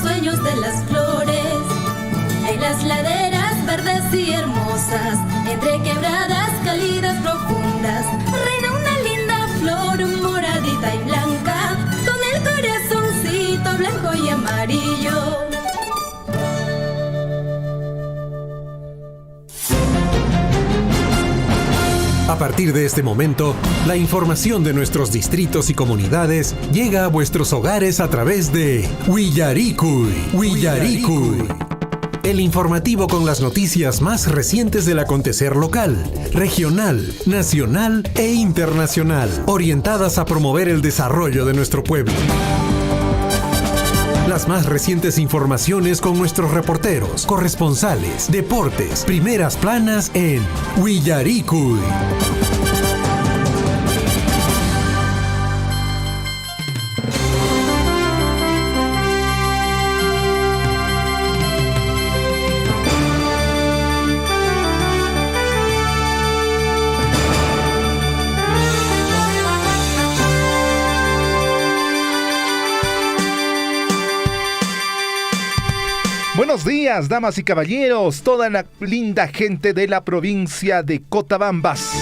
sueños de las flores. En las laderas verdes y hermosas, entre quebradas cálidas profundas, reina una linda flor moradita y blanca, con el corazoncito blanco y amarillo. A partir de este momento, la información de nuestros distritos y comunidades llega a vuestros hogares a través de Willaricui. El informativo con las noticias más recientes del acontecer local, regional, nacional e internacional, orientadas a promover el desarrollo de nuestro pueblo. Las más recientes informaciones con nuestros reporteros, corresponsales, deportes, primeras planas en Willaricui. Buenos días, damas y caballeros, toda la linda gente de la provincia de Cotabambas.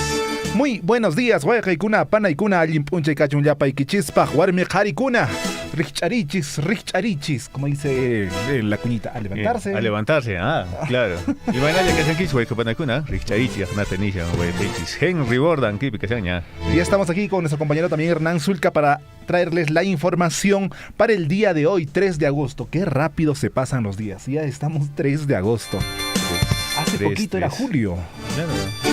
Muy buenos días, Huaycaicuna, Panaicuna, Allimpuncha y Cachunyapa y Quichispa, Huarmejaricuna, Richarichis, como dice la cuñita, a levantarse. A levantarse, claro. Y bueno, ya que se quiso, Huaycapanacuna, Richarichis, Natenisha, Huaycaichispa, Henry Bordan, Kipicasaña. Y ya estamos aquí con nuestro compañero también Hernán Zulca para traerles la información para el día de hoy, 3 de agosto. Qué rápido se pasan los días, ya estamos 3 de agosto. Hace poquito era julio. Claro.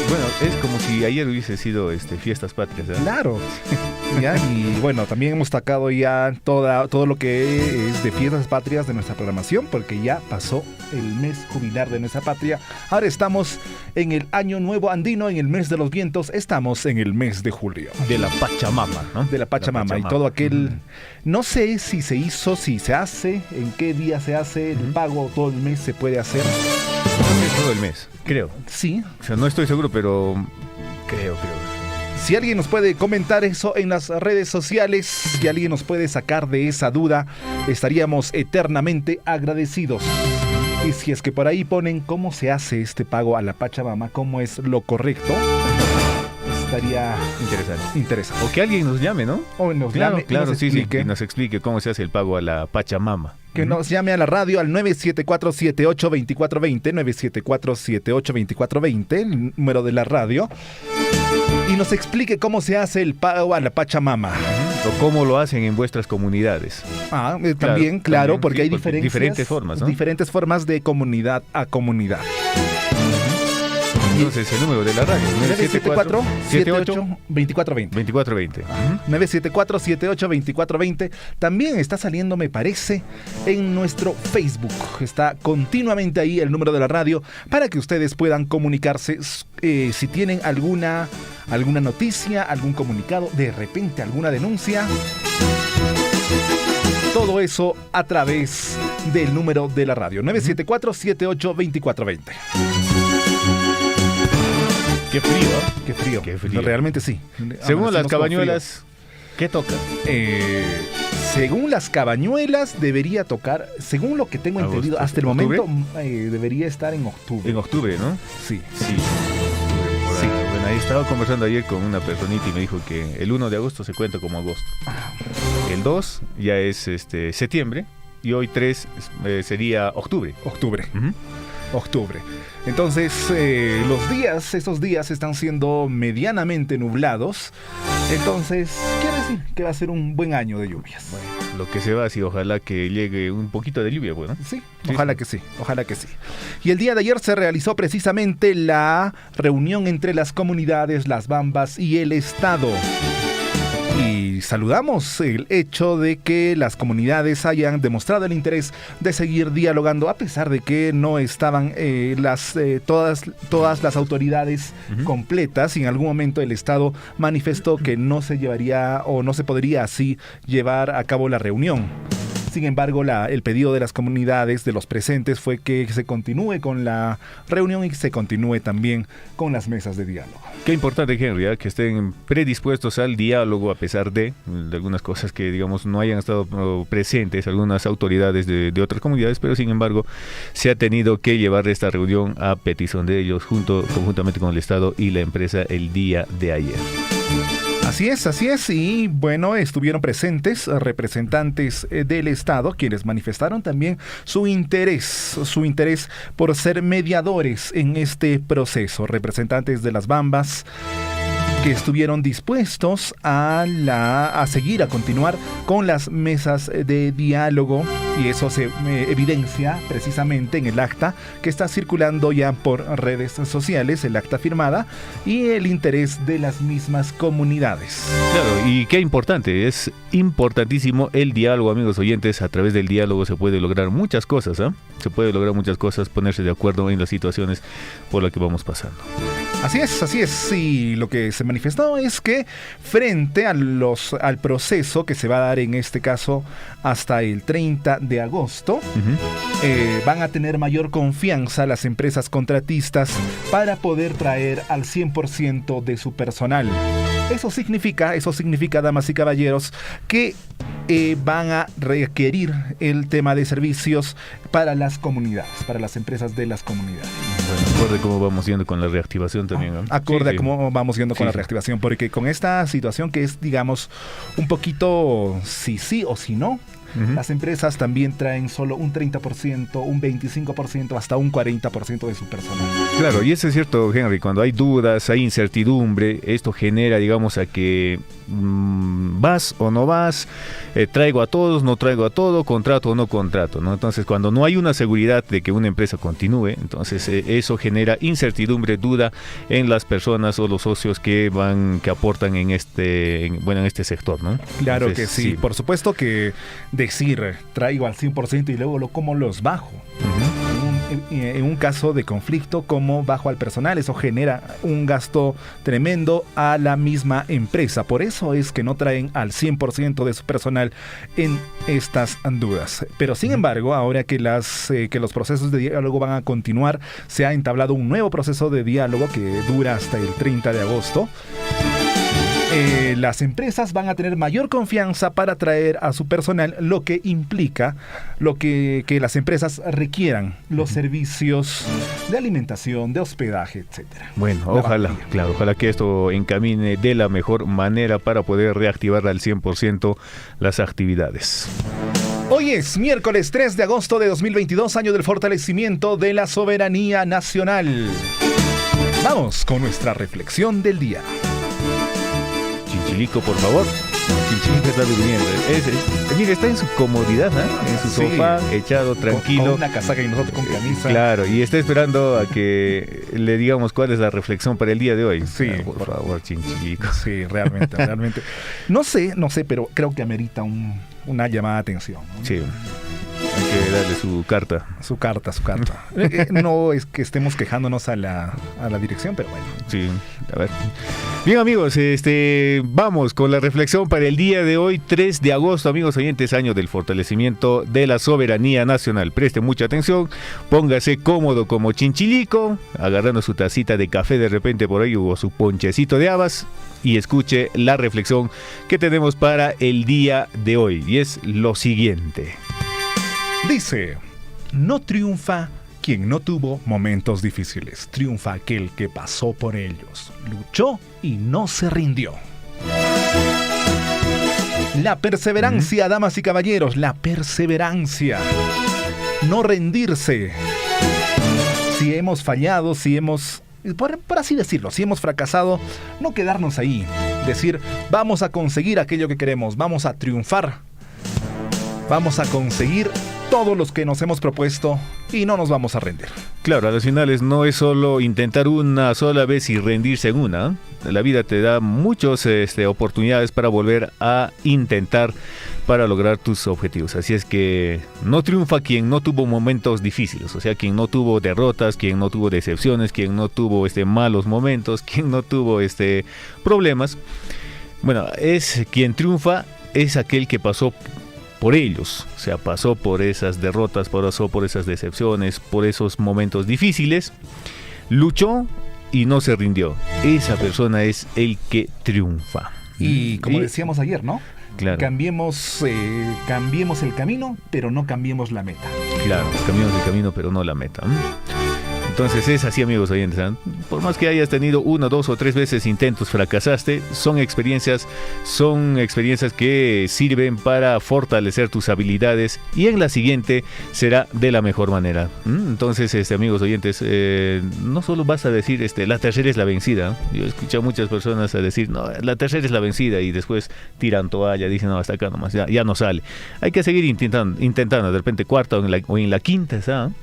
Bueno, es como si ayer hubiese sido fiestas patrias, ¿verdad? Claro. ¿Ya? Y bueno, también hemos sacado ya todo lo que es de fiestas patrias de nuestra programación, porque ya pasó el mes jubilar de nuestra patria. Ahora estamos en el Año Nuevo Andino, en el mes de los vientos, estamos en el mes de julio. De la Pachamama, ¿no? De la Pachamama. Y todo aquel... No sé si se hizo, si se hace, en qué día se hace el pago, todo el mes se puede hacer. Todo el mes, creo. Sí. O sea, no estoy seguro, pero creo. Si alguien nos puede comentar eso en las redes sociales, si alguien nos puede sacar de esa duda, estaríamos eternamente agradecidos. Y si es que por ahí ponen cómo se hace este pago a la Pachamama, cómo es lo correcto, estaría interesante. O que alguien nos llame, ¿no? O nos llame, claro, nos sí, explique. que nos explique cómo se hace el pago a la Pachamama. Que nos llame a la radio al 974-78-2420, 974-78-2420, el número de la radio, y nos explique cómo se hace el pago a la Pachamama. O cómo lo hacen en vuestras comunidades. También, porque hay diferentes formas, ¿no? Diferentes formas de comunidad a comunidad. Entonces, el número de la radio, 974-78-2420. 2420. 974-78-2420. También está saliendo, me parece, en nuestro Facebook. Está continuamente ahí el número de la radio para que ustedes puedan comunicarse si tienen alguna noticia, algún comunicado, de repente alguna denuncia. Todo eso a través del número de la radio, 974-78-2420. Qué frío, ¿eh? Qué frío. Realmente sí. Según las cabañuelas, ¿qué toca? Según las cabañuelas debería tocar, según lo que tengo entendido hasta el momento, debería estar en octubre. En octubre, ¿no? Sí. Bueno, ahí estaba conversando ayer con una personita y me dijo que el 1 de agosto se cuenta como agosto. El 2 ya es septiembre y hoy 3 sería octubre. Octubre. Entonces, esos días están siendo medianamente nublados. Entonces, quiere decir que va a ser un buen año de lluvias. Bueno, lo que se va, sí, ojalá que llegue un poquito de lluvia, bueno. Sí, ojalá que sí. Y el día de ayer se realizó precisamente la reunión entre las comunidades, las Bambas y el Estado. Y saludamos el hecho de que las comunidades hayan demostrado el interés de seguir dialogando, a pesar de que no estaban todas las autoridades completas, y en algún momento el Estado manifestó que no se llevaría o no se podría así llevar a cabo la reunión. Sin embargo, el pedido de las comunidades, de los presentes, fue que se continúe con la reunión y que se continúe también con las mesas de diálogo. Qué importante, Henry, que estén predispuestos al diálogo a pesar de algunas cosas que, digamos, no hayan estado presentes algunas autoridades de otras comunidades, pero sin embargo se ha tenido que llevar esta reunión a petición de ellos conjuntamente con el Estado y la empresa el día de ayer. Así es, y bueno, estuvieron presentes representantes del Estado, quienes manifestaron también su interés por ser mediadores en este proceso, representantes de las Bambas, que estuvieron dispuestos a continuar con las mesas de diálogo, y eso se evidencia precisamente en el acta que está circulando ya por redes sociales, el acta firmada, y el interés de las mismas comunidades. Claro, y qué importante, es importantísimo el diálogo, amigos oyentes. A través del diálogo se puede lograr muchas cosas, se puede lograr muchas cosas, ponerse de acuerdo en las situaciones por las que vamos pasando. Así es, y lo que se manifestó es que frente al proceso que se va a dar en este caso hasta el 30 de agosto, van a tener mayor confianza las empresas contratistas para poder traer al 100% de su personal. Eso significa, damas y caballeros, que van a requerir el tema de servicios para las comunidades, para las empresas de las comunidades. Bueno, acorde cómo vamos yendo con la reactivación también, ¿no? Acorde a cómo vamos yendo con la reactivación, porque con esta situación que es, digamos, un poquito si sí o si no, las empresas también traen solo un 30%, un 25%, hasta un 40% de su personal. Claro, y eso es cierto, Henry, cuando hay dudas, hay incertidumbre, esto genera, digamos, a que vas o no vas, traigo a todos, no traigo a todo, contrato o no contrato, ¿no? Entonces, cuando no hay una seguridad de que una empresa continúe, entonces eso genera incertidumbre, duda en las personas o los socios que aportan en este sector, ¿no? Claro. Entonces, que sí, por supuesto que decir traigo al 100% y luego cómo los bajo. En un caso de conflicto, cómo bajo al personal, eso genera un gasto tremendo a la misma empresa. Por eso es que no traen al 100% de su personal en estas dudas. Pero sin embargo, ahora que los procesos de diálogo van a continuar, se ha entablado un nuevo proceso de diálogo que dura hasta el 30 de agosto. Las empresas van a tener mayor confianza para traer a su personal, lo que implica que las empresas requieran los servicios de alimentación, de hospedaje, etcétera. Bueno, ojalá que esto encamine de la mejor manera para poder reactivar al 100% las actividades. Hoy es miércoles 3 de agosto de 2022, año del fortalecimiento de la soberanía nacional. Vamos con nuestra reflexión del día. Chinchilico, por favor. Chinchilico está durmiendo. Mira, está en su comodidad, en su sofá, echado tranquilo. Con una casaca y nosotros con camisa. Claro, y está esperando a que le digamos cuál es la reflexión para el día de hoy. Sí, por favor, Chinchilico. Sí, realmente. No sé, pero creo que amerita una llamada de atención, ¿no? Sí. Hay que darle su carta. Su carta. No es que estemos quejándonos a la dirección, pero bueno. Sí, a ver. Bien, amigos, vamos con la reflexión para el día de hoy, 3 de agosto, amigos oyentes, año del fortalecimiento de la soberanía nacional. Preste mucha atención, póngase cómodo como Chinchilico, agarrando su tacita de café de repente por ahí o su ponchecito de habas, y escuche la reflexión que tenemos para el día de hoy, y es lo siguiente. Dice, no triunfa quien no tuvo momentos difíciles, triunfa aquel que pasó por ellos, luchó y no se rindió. La perseverancia, damas y caballeros, la perseverancia. No rendirse. Si hemos fallado, por así decirlo, si hemos fracasado, no quedarnos ahí. Decir, vamos a conseguir aquello que queremos, vamos a triunfar, vamos a conseguir todos los que nos hemos propuesto y no nos vamos a rendir. Claro, a las finales no es solo intentar una sola vez y rendirse en una. La vida te da muchas oportunidades para volver a intentar para lograr tus objetivos. Así es que no triunfa quien no tuvo momentos difíciles, o sea, quien no tuvo derrotas, quien no tuvo decepciones, quien no tuvo malos momentos, quien no tuvo problemas. Bueno, quien triunfa es aquel que pasó por ellos, o sea, pasó por esas derrotas, pasó por esas decepciones, por esos momentos difíciles, luchó y no se rindió. Esa persona es el que triunfa. Y como decíamos ayer, ¿no? Claro. Cambiemos el camino, pero no cambiemos la meta. Claro, cambiamos el camino, pero no la meta. Entonces es así, amigos oyentes, ¿eh? Por más que hayas tenido 1, 2 o 3 veces intentos, fracasaste, son experiencias que sirven para fortalecer tus habilidades y en la siguiente será de la mejor manera. Entonces, amigos oyentes, no solo vas a decir, la tercera es la vencida. Yo he escuchado a muchas personas a decir, no, la tercera es la vencida y después tiran toalla, dicen, no, hasta acá nomás, ya no sale. Hay que seguir intentando, de repente cuarta o en la quinta, ¿sabes?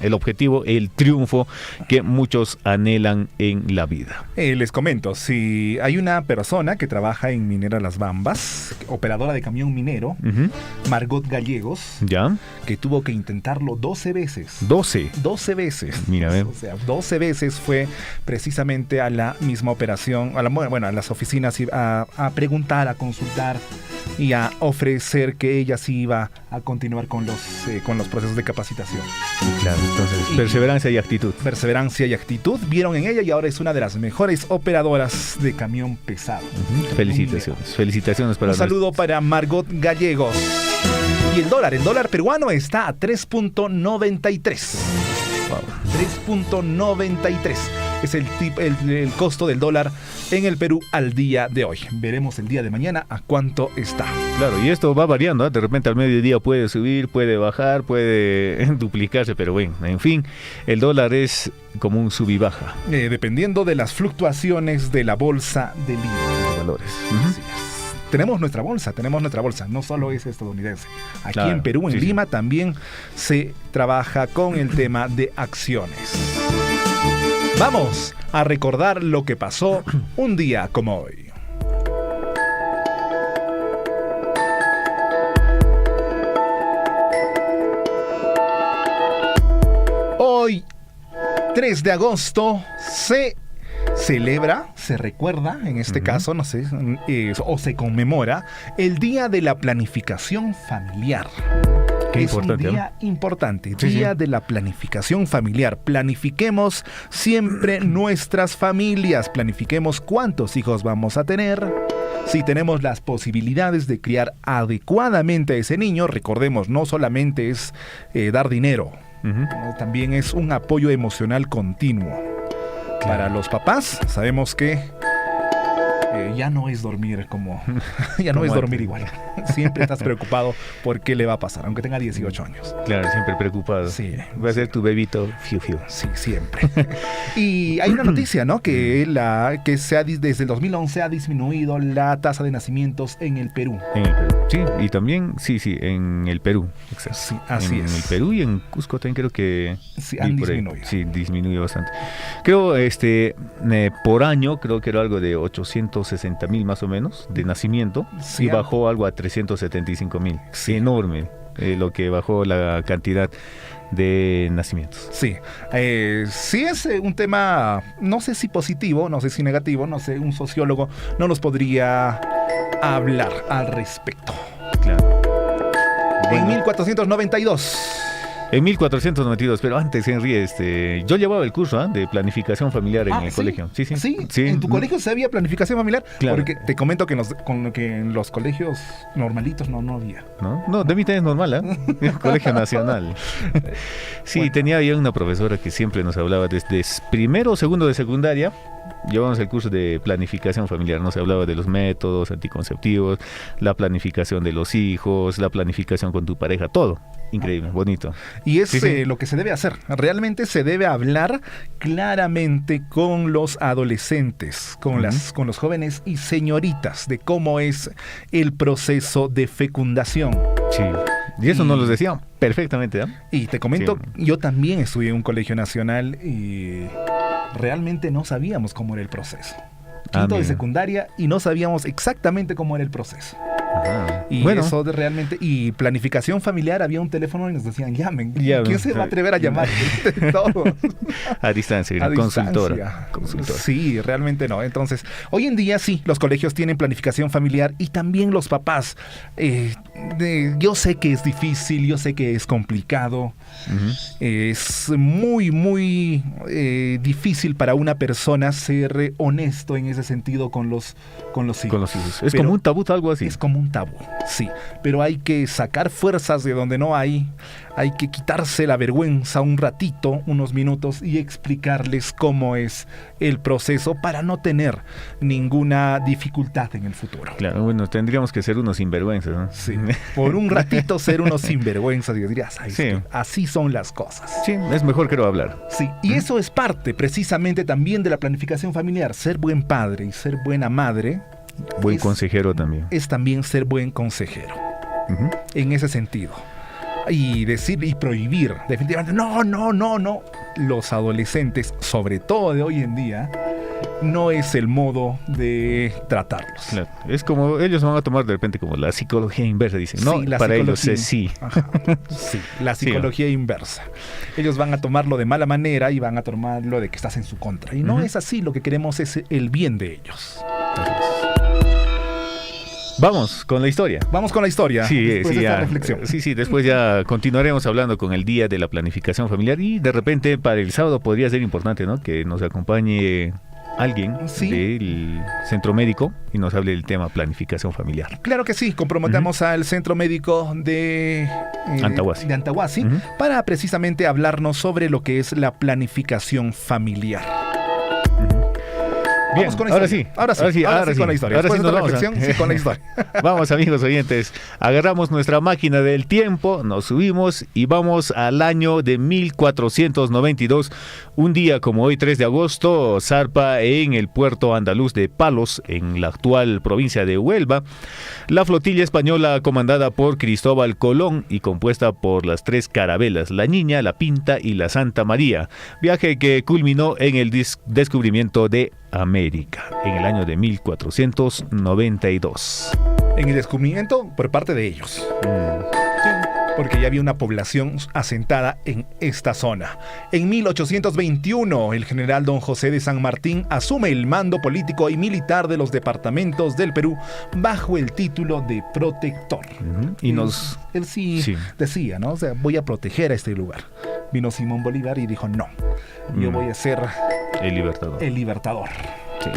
El objetivo, el triunfo que muchos anhelan en la vida. Les comento, si hay una persona que trabaja en Minera Las Bambas, operadora de camión minero, Margot Gallegos, ¿ya? Que tuvo que intentarlo 12 veces. 12 veces. Mira, o sea, 12 veces fue precisamente a la misma operación, a las oficinas a preguntar, a consultar y a ofrecer que ella sí iba a continuar con los procesos de capacitación. Claro, entonces perseverancia y actitud. Perseverancia y actitud vieron en ella y ahora es una de las mejores operadoras de camión pesado. Felicitaciones para un saludo para Margot Gallegos. Y el dólar peruano está a 3.93. Wow. 3.93 es el costo del dólar en el Perú al día de hoy. Veremos el día de mañana a cuánto está. Claro, y esto va variando, ¿eh? De repente al mediodía puede subir, puede bajar, puede duplicarse, pero bueno, en fin, el dólar es como un sub y baja. Dependiendo de las fluctuaciones de la bolsa de Lima. De valores. Así es. Tenemos nuestra bolsa, no solo es estadounidense. Aquí claro, en Perú, en Lima, también se trabaja con el tema de acciones. Vamos a recordar lo que pasó un día como hoy. Hoy, 3 de agosto, se celebra, se recuerda, en este caso, no sé, o se conmemora el Día de la Planificación Familiar. Qué es importante, un día importante, Día de la Planificación Familiar. Planifiquemos siempre nuestras familias, planifiquemos cuántos hijos vamos a tener. Si tenemos las posibilidades de criar adecuadamente a ese niño, recordemos, no solamente es dar dinero, también es un apoyo emocional continuo. Para los papás, sabemos que ya no es dormir igual. Siempre estás preocupado por qué le va a pasar, aunque tenga 18 años. Claro, siempre preocupado. Sí. Va a ser tu bebito fiu fiu. Sí, siempre. Y hay una noticia, ¿no? Que desde el 2011 ha disminuido la tasa de nacimientos en el Perú. En el Perú. Sí, y también, en el Perú. Exacto. Sí, así es. En el Perú y en Cusco también creo que... Sí, han disminuido. Sí, disminuyó bastante. Creo, por año, creo que era algo de 860,000 más o menos de nacimiento, y bajó algo a 375,000. Sí. Enorme lo que bajó la cantidad de nacimientos. Sí, sí es un tema, no sé si positivo, no sé si negativo, no sé, un sociólogo no nos podría hablar al respecto. Claro. En 1492. En 1492, pero antes, Henry, yo llevaba el curso de planificación familiar en el colegio. Sí. ¿En tu colegio se había planificación familiar? Claro. Porque te comento que en los colegios normalitos no había. No, de mí también es normal, Colegio Nacional. Sí, bueno. Tenía ya una profesora que siempre nos hablaba desde primero o segundo de secundaria. Llevamos el curso de planificación familiar, nos hablaba de los métodos anticonceptivos, la planificación de los hijos, la planificación con tu pareja, todo. Increíble, bonito. Y es lo que se debe hacer. Realmente se debe hablar claramente con los adolescentes, con los jóvenes y señoritas de cómo es el proceso de fecundación. Sí. Y eso nos lo decían perfectamente, Y te comento, yo también estudié en un colegio nacional y realmente no sabíamos cómo era el proceso. Quinto de secundaria y no sabíamos exactamente cómo era el proceso. Ajá. Y Bueno. eso de realmente... Y planificación familiar, había un teléfono y nos decían, llamen. Llamen. ¿Quién se va a atrever a llamar? Todos. A distancia, A una distancia. consultora. Sí, realmente no. Entonces, hoy en día sí, los colegios tienen planificación familiar y también los papás. Yo sé que es difícil, yo sé que es complicado. Ujú. Es muy, muy difícil para una persona ser honesto en ese sentido con los hijos. Con los hijos. Es Pero como un tabú, algo así. Es como un tabú, sí. Pero hay que sacar fuerzas de donde no hay. Hay que quitarse la vergüenza un ratito, unos minutos, y explicarles cómo es el proceso para no tener ninguna dificultad en el futuro. Claro, bueno, tendríamos que ser unos sinvergüenzas, ¿no? Sí, por un ratito ser unos sinvergüenzas y dirías, "Ay, es Sí. que así son las cosas". Sí, es mejor que no hablar. Sí, y eso es parte precisamente también de la planificación familiar. Ser buen padre y ser buena madre Buen es- consejero también. es también ser buen consejero. Ujú. En ese sentido. Y decir y prohibir, definitivamente, no. Los adolescentes, sobre todo de hoy en día, no es el modo de tratarlos. Claro. Es como, ellos van a tomar de repente como la psicología inversa, dicen. No, Sí, la para ellos psicología- es sí. Ajá. Sí, la psicología inversa. Ellos van a tomarlo de mala manera y van a tomarlo de que estás en su contra. Y no Ujú. es así, lo que queremos es el bien de ellos. Vamos con la historia. Vamos con la historia. Sí, después sí, de esta ya, reflexión. sí, después ya continuaremos hablando con el día de la planificación familiar y de repente para el sábado podría ser importante, ¿no? Que nos acompañe alguien Sí. del centro médico y nos hable del tema planificación familiar. Claro que sí, comprometamos al centro médico de Antahuasi. de Antahuasi Ujú. para precisamente hablarnos sobre lo que es la planificación familiar. Bien, Vamos con la ahora historia. sí, Ahora sí con la historia. Ahora sí Después de nos esta vamos, reflexión, ¿eh? sí con la historia. Vamos, amigos oyentes, agarramos nuestra máquina del tiempo, nos subimos y vamos al año de 1492. Un día como hoy, 3 de agosto, zarpa en el puerto andaluz de Palos, en la actual provincia de Huelva, la flotilla española comandada por Cristóbal Colón y compuesta por las 3 carabelas, la Niña, la Pinta y la Santa María, viaje que culminó en el descubrimiento de América en el año de 1492. En el descubrimiento por parte de ellos. Porque ya había una población asentada en esta zona. En 1821, el general don José de San Martín asume el mando político y militar de los departamentos del Perú bajo el título de protector. Y nos... Él sí decía, ¿no? O sea, voy a proteger a este lugar. Vino Simón Bolívar y dijo, no, yo voy a ser el libertador. El libertador. Sí.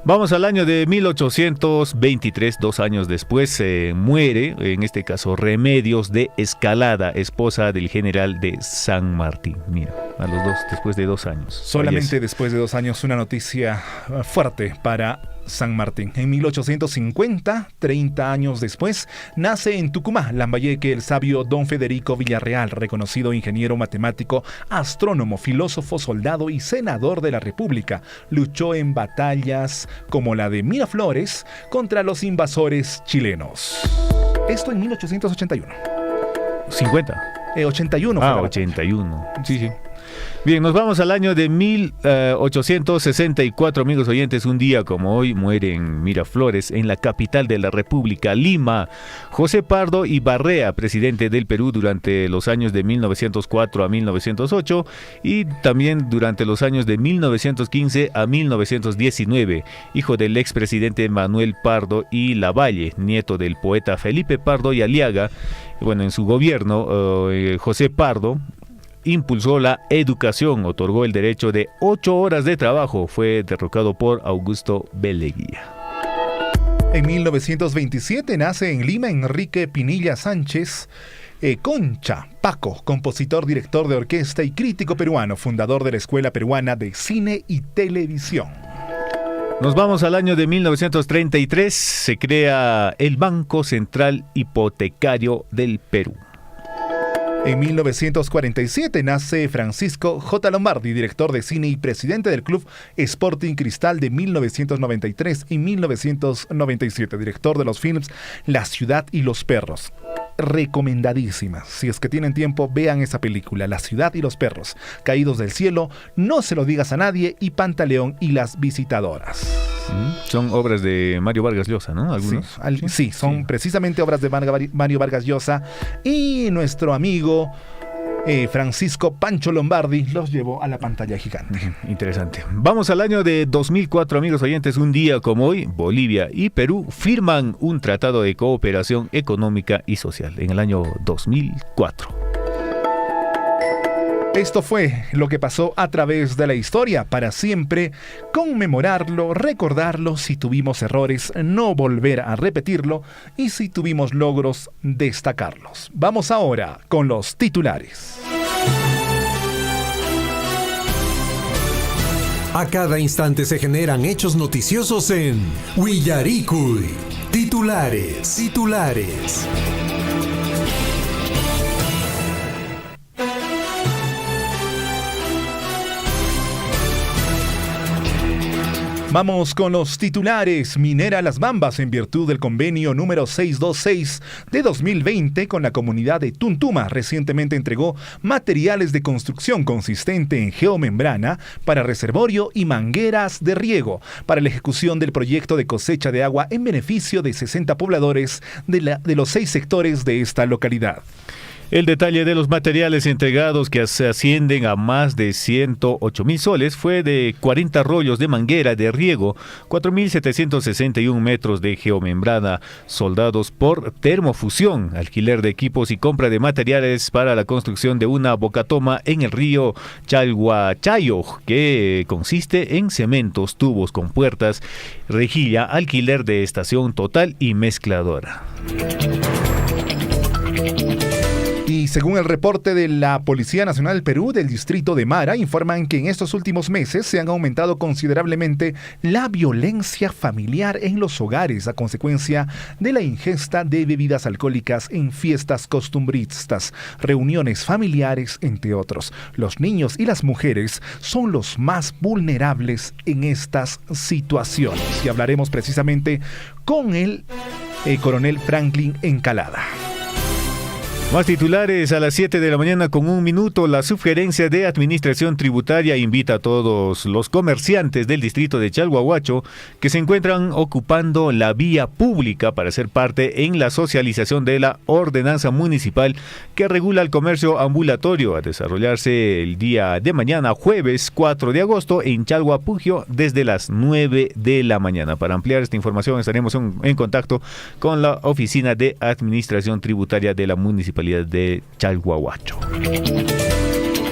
Vamos al año de 1823, 2 años después, muere, en este caso, Remedios de Escalada, esposa del general de San Martín. Mira, a los dos, después de 2 años. Solamente fallece. después de 2 años, una noticia fuerte para San Martín. En 1850, 30 años después, nace en Tucumán, Lambayeque, el sabio don Federico Villarreal, reconocido ingeniero matemático, astrónomo, filósofo, soldado y senador de la República. Luchó en batallas como la de Miraflores contra los invasores chilenos. Esto en 1881. 50. 81. fue la batalla. 81. Sí, sí. Bien, nos vamos al año de 1864, amigos oyentes. Un día como hoy muere en Miraflores, en la capital de la República, Lima, José Pardo y Barrea, presidente del Perú durante los años de 1904 a 1908 y también durante los años de 1915 a 1919, hijo del expresidente Manuel Pardo y Lavalle, nieto del poeta Felipe Pardo y Aliaga. Bueno, en su gobierno, José Pardo impulsó la educación, otorgó el derecho de 8 horas de trabajo, fue derrocado por Augusto Beleguía. En 1927 nace en Lima Enrique Pinilla Sánchez Concha Paco, compositor, director de orquesta y crítico peruano, fundador de la Escuela Peruana de Cine y Televisión. Nos vamos al año de 1933, se crea el Banco Central Hipotecario del Perú. En 1947 nace Francisco J. Lombardi, director de cine y presidente del Club Sporting Cristal de 1993 y 1997, director de los films La Ciudad y los Perros. Recomendadísima. Si es que tienen tiempo, vean esa película, La Ciudad y los Perros, Caídos del Cielo, No se lo digas a nadie y Pantaleón y las visitadoras. Son obras de Mario Vargas Llosa, ¿no? ¿Algunos? Sí, son precisamente obras de Mario Vargas Llosa, y nuestro amigo Francisco Pancho Lombardi los llevó a la pantalla gigante. Interesante. Vamos al año de 2004, amigos oyentes. Un día como hoy, Bolivia y Perú firman un tratado de cooperación económica y social en el año 2004. Esto fue lo que pasó a través de la historia, para siempre conmemorarlo, recordarlo. Si tuvimos errores, no volver a repetirlo, y si tuvimos logros, destacarlos. Vamos ahora con los titulares. A cada instante se generan hechos noticiosos en Willaricui. Titulares. Vamos con los titulares. Minera Las Bambas, en virtud del convenio número 626 de 2020 con la comunidad de Tuntuma, recientemente entregó materiales de construcción consistente en geomembrana para reservorio y mangueras de riego para la ejecución del proyecto de cosecha de agua en beneficio de 60 pobladores de los 6 sectores de esta localidad. El detalle de los materiales entregados, que se ascienden a más de 108.000 soles, fue de 40 rollos de manguera de riego, 4.761 metros de geomembrana soldados por termofusión, alquiler de equipos y compra de materiales para la construcción de una bocatoma en el río Chalhuachayo, que consiste en cementos, tubos con puertas, rejilla, alquiler de estación total y mezcladora. Y según el reporte de la Policía Nacional del Perú del distrito de Mara, informan que en estos últimos meses se han aumentado considerablemente la violencia familiar en los hogares a consecuencia de la ingesta de bebidas alcohólicas en fiestas costumbristas, reuniones familiares, entre otros. Los niños y las mujeres son los más vulnerables en estas situaciones. Y hablaremos precisamente con el coronel Franklin Encalada. Más titulares a las 7 de la mañana con 1 minuto. La Subgerencia de Administración Tributaria invita a todos los comerciantes del distrito de Chalhuahuacho que se encuentran ocupando la vía pública para ser parte en la socialización de la ordenanza municipal que regula el comercio ambulatorio, a desarrollarse el día de mañana, jueves 4 de agosto, en Chalhuapugio desde las 9 de la mañana. Para ampliar esta información estaremos en contacto con la Oficina de Administración Tributaria de la Municipalidad de Chalhuahuacho.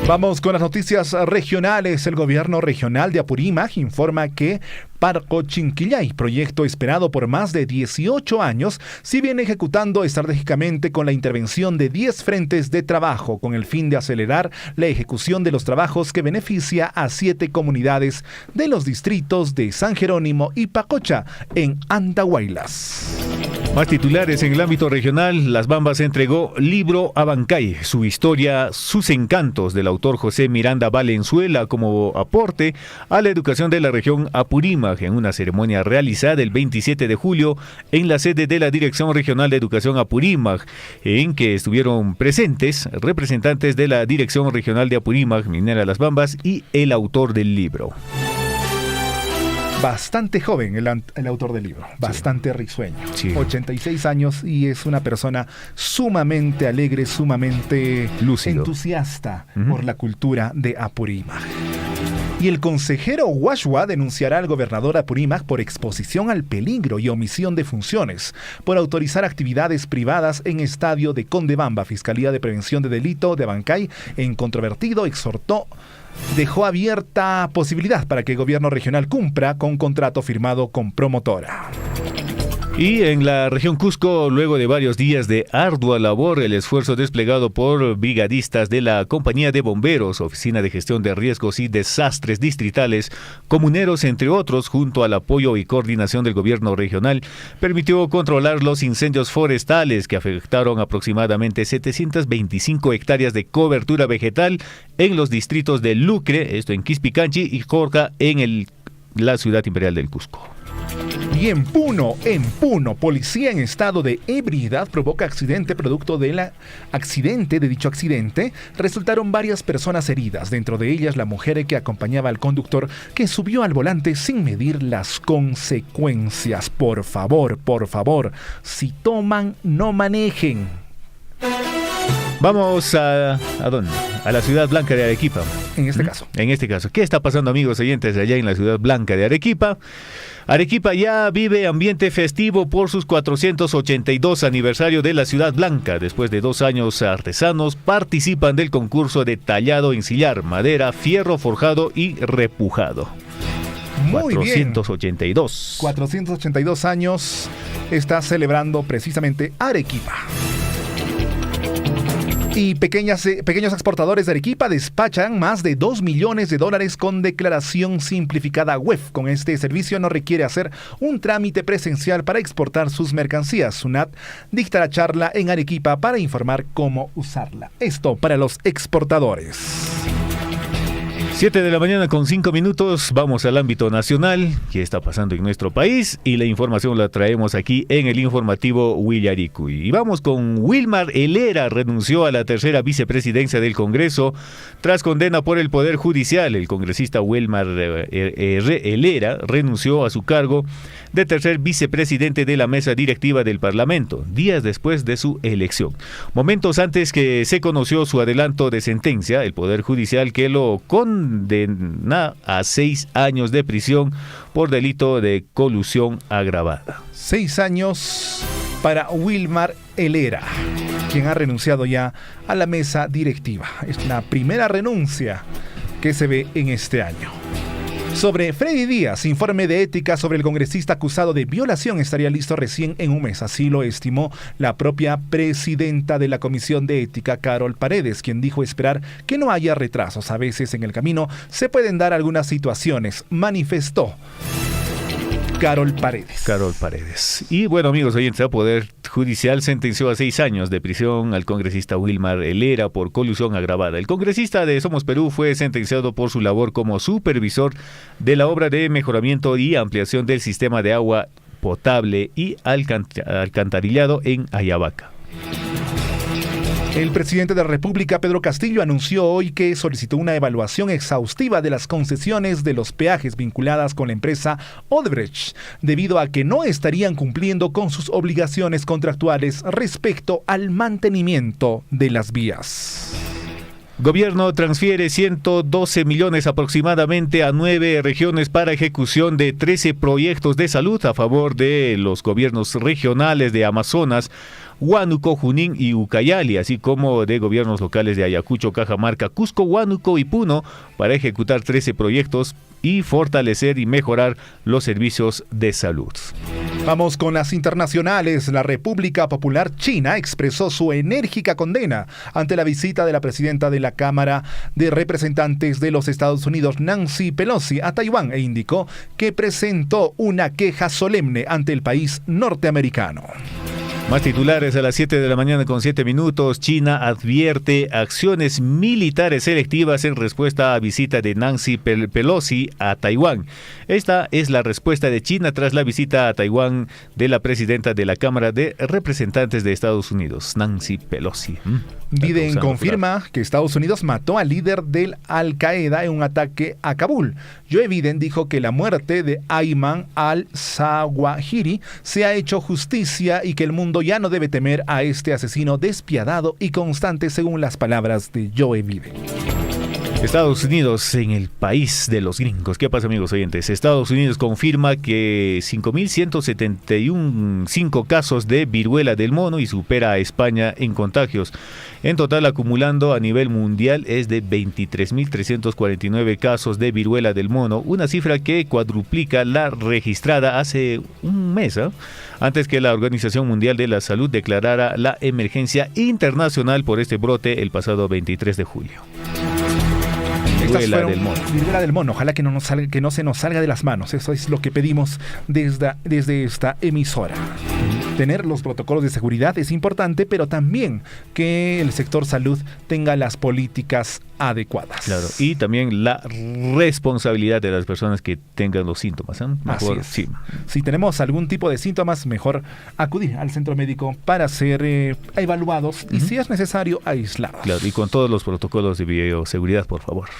Vamos con las noticias regionales. El gobierno regional de Apurímac informa que Parco Chinquillay, proyecto esperado por más de 18 años, se viene ejecutando estratégicamente con la intervención de 10 frentes de trabajo, con el fin de acelerar la ejecución de los trabajos que beneficia a 7 comunidades de los distritos de San Jerónimo y Pacocha, en Andahuaylas. Más titulares en el ámbito regional. Las Bambas entregó libro Abancay, su historia, sus encantos, del autor José Miranda Valenzuela, como aporte a la educación de la región Apurímac, en una ceremonia realizada el 27 de julio en la sede de la Dirección Regional de Educación Apurímac, en que estuvieron presentes representantes de la Dirección Regional de Apurímac, Minera Las Bambas, y el autor del libro. Bastante joven el autor del libro, bastante risueño, sí. 86 años, y es una persona sumamente alegre, sumamente lúcido, entusiasta por la cultura de Apurímac. Y el consejero Huashua denunciará al gobernador Apurímac por exposición al peligro y omisión de funciones, por autorizar actividades privadas en estadio de Condebamba. Fiscalía de Prevención de Delito de Abancay, en controvertido, dejó abierta posibilidad para que el gobierno regional cumpla con contrato firmado con promotora. Y en la región Cusco, luego de varios días de ardua labor, el esfuerzo desplegado por brigadistas de la Compañía de Bomberos, Oficina de Gestión de Riesgos y Desastres Distritales, comuneros, entre otros, junto al apoyo y coordinación del gobierno regional, permitió controlar los incendios forestales que afectaron aproximadamente 725 hectáreas de cobertura vegetal en los distritos de Lucre, esto en Quispicanchi, y Jorca, en la ciudad imperial del Cusco. Y en Puno, policía en estado de ebriedad provoca accidente. Producto de dicho accidente, resultaron varias personas heridas, dentro de ellas la mujer que acompañaba al conductor, que subió al volante sin medir las consecuencias. Por favor, si toman, no manejen. Vamos a ¿dónde? A la Ciudad Blanca de Arequipa. En este caso. ¿Qué está pasando, amigos oyentes, allá en la Ciudad Blanca de Arequipa? Arequipa ya vive ambiente festivo por sus 482 aniversario de la Ciudad Blanca. Después de 2 años, artesanos participan del concurso de tallado en sillar, madera, fierro forjado y repujado. Muy 482. 482 años está celebrando precisamente Arequipa. Y pequeños exportadores de Arequipa despachan más de $2 millones con declaración simplificada web. Con este servicio no requiere hacer un trámite presencial para exportar sus mercancías. SUNAT dictará charla en Arequipa para informar cómo usarla. Esto para los exportadores. 7 de la mañana con 5 minutos, vamos al ámbito nacional, qué está pasando en nuestro país, y la información la traemos aquí en el informativo Willaricuy. Y vamos con Wilmar Helera, renunció a la tercera vicepresidencia del Congreso tras condena por el Poder Judicial. El congresista Wilmar Helera renunció a su cargo de tercer vicepresidente de la mesa directiva del Parlamento, días después de su elección. Momentos antes que se conoció su adelanto de sentencia, el Poder Judicial que lo condena a 6 años de prisión por delito de colusión agravada. 6 años para Wilmar Helera, quien ha renunciado ya a la mesa directiva. Es la primera renuncia que se ve en este año. Sobre Freddy Díaz, informe de ética sobre el congresista acusado de violación estaría listo recién en un mes. Así lo estimó la propia presidenta de la Comisión de Ética, Carol Paredes, quien dijo esperar que no haya retrasos. A veces en el camino se pueden dar algunas situaciones, manifestó Carol Paredes. Y bueno, amigos oyentes, el Poder Judicial sentenció a 6 años de prisión al congresista Wilmar Helera por colusión agravada. El congresista de Somos Perú fue sentenciado por su labor como supervisor de la obra de mejoramiento y ampliación del sistema de agua potable y alcantarillado en Ayabaca. El presidente de la República, Pedro Castillo, anunció hoy que solicitó una evaluación exhaustiva de las concesiones de los peajes vinculadas con la empresa Odebrecht, debido a que no estarían cumpliendo con sus obligaciones contractuales respecto al mantenimiento de las vías. Gobierno transfiere 112 millones aproximadamente a 9 regiones para ejecución de 13 proyectos de salud a favor de los gobiernos regionales de Amazonas, Huánuco, Junín y Ucayali, así como de gobiernos locales de Ayacucho, Cajamarca, Cusco, Huánuco y Puno, para ejecutar 13 proyectos y fortalecer y mejorar los servicios de salud. Vamos con las internacionales. La República Popular China expresó su enérgica condena ante la visita de la presidenta de la Cámara de Representantes de los Estados Unidos, Nancy Pelosi, a Taiwán, e indicó que presentó una queja solemne ante el país norteamericano. Más titulares a las 7 de la mañana con 7 minutos. China advierte acciones militares selectivas en respuesta a visita de Nancy Pelosi a Taiwán. Esta es la respuesta de China tras la visita a Taiwán de la presidenta de la Cámara de Representantes de Estados Unidos, Nancy Pelosi. Biden confirma que Estados Unidos mató al líder del Al-Qaeda en un ataque a Kabul. Joe Biden dijo que la muerte de Ayman al-Zawahiri se ha hecho justicia y que el mundo ya no debe temer a este asesino despiadado y constante, según las palabras de Joe Biden. Estados Unidos en el país de los gringos. ¿Qué pasa, amigos oyentes? Estados Unidos confirma que 5.171 casos de viruela del mono y supera a España en contagios. En total, acumulando a nivel mundial es de 23.349 casos de viruela del mono, una cifra que cuadruplica la registrada hace un mes, antes que la Organización Mundial de la Salud declarara la emergencia internacional por este brote el pasado 23 de julio. Viruela del mono. Ojalá que no se nos salga de las manos. Eso es lo que pedimos desde esta emisora. Tener los protocolos de seguridad es importante, pero también que el sector salud tenga las políticas adecuadas. Claro, y también la responsabilidad de las personas que tengan los síntomas. Mejor, así es. Sí. Si tenemos algún tipo de síntomas, mejor acudir al centro médico para ser evaluados y, si es necesario, aislados. Claro, y con todos los protocolos de bioseguridad, por favor.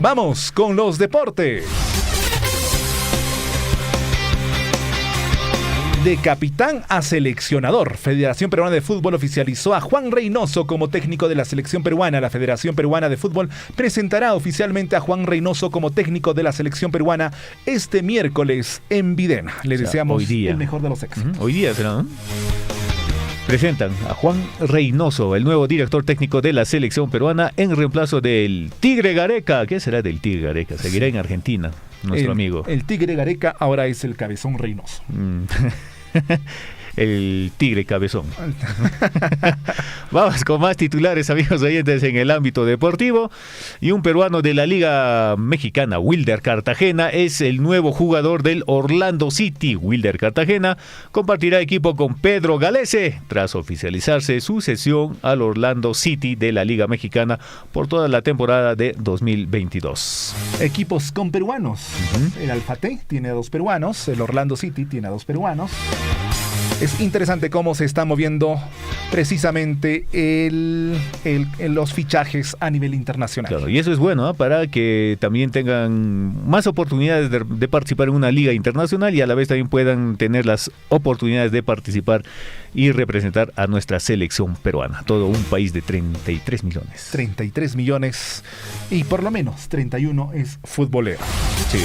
Vamos con los deportes. De capitán a seleccionador, Federación Peruana de Fútbol oficializó a Juan Reynoso como técnico de la selección peruana. La Federación Peruana de Fútbol presentará oficialmente a Juan Reynoso como técnico de la selección peruana este miércoles en Videna. Le deseamos el mejor de los éxitos. Hoy día será, ¿no? Presentan a Juan Reynoso, el nuevo director técnico de la selección peruana, en reemplazo del Tigre Gareca. ¿Qué será del Tigre Gareca? Seguirá en Argentina, nuestro amigo. El Tigre Gareca ahora es el Cabezón Reynoso. El Tigre Cabezón. Vamos con más titulares, amigos oyentes, en el ámbito deportivo. Y un peruano de la Liga Mexicana, Wilder Cartagena, es el nuevo jugador del Orlando City. Wilder Cartagena compartirá equipo con Pedro Galese tras oficializarse su cesión al Orlando City de la Liga Mexicana por toda la temporada de 2022. Equipos con peruanos. El Alfate tiene 2 peruanos, el Orlando City tiene 2 peruanos. Es interesante cómo se está moviendo precisamente los fichajes a nivel internacional. Claro, y eso es bueno, ¿eh? Para que también tengan más oportunidades de participar en una liga internacional y a la vez también puedan tener las oportunidades de participar y representar a nuestra selección peruana. Todo un país de 33 millones. 33 millones y por lo menos 31 es futbolero. Sí.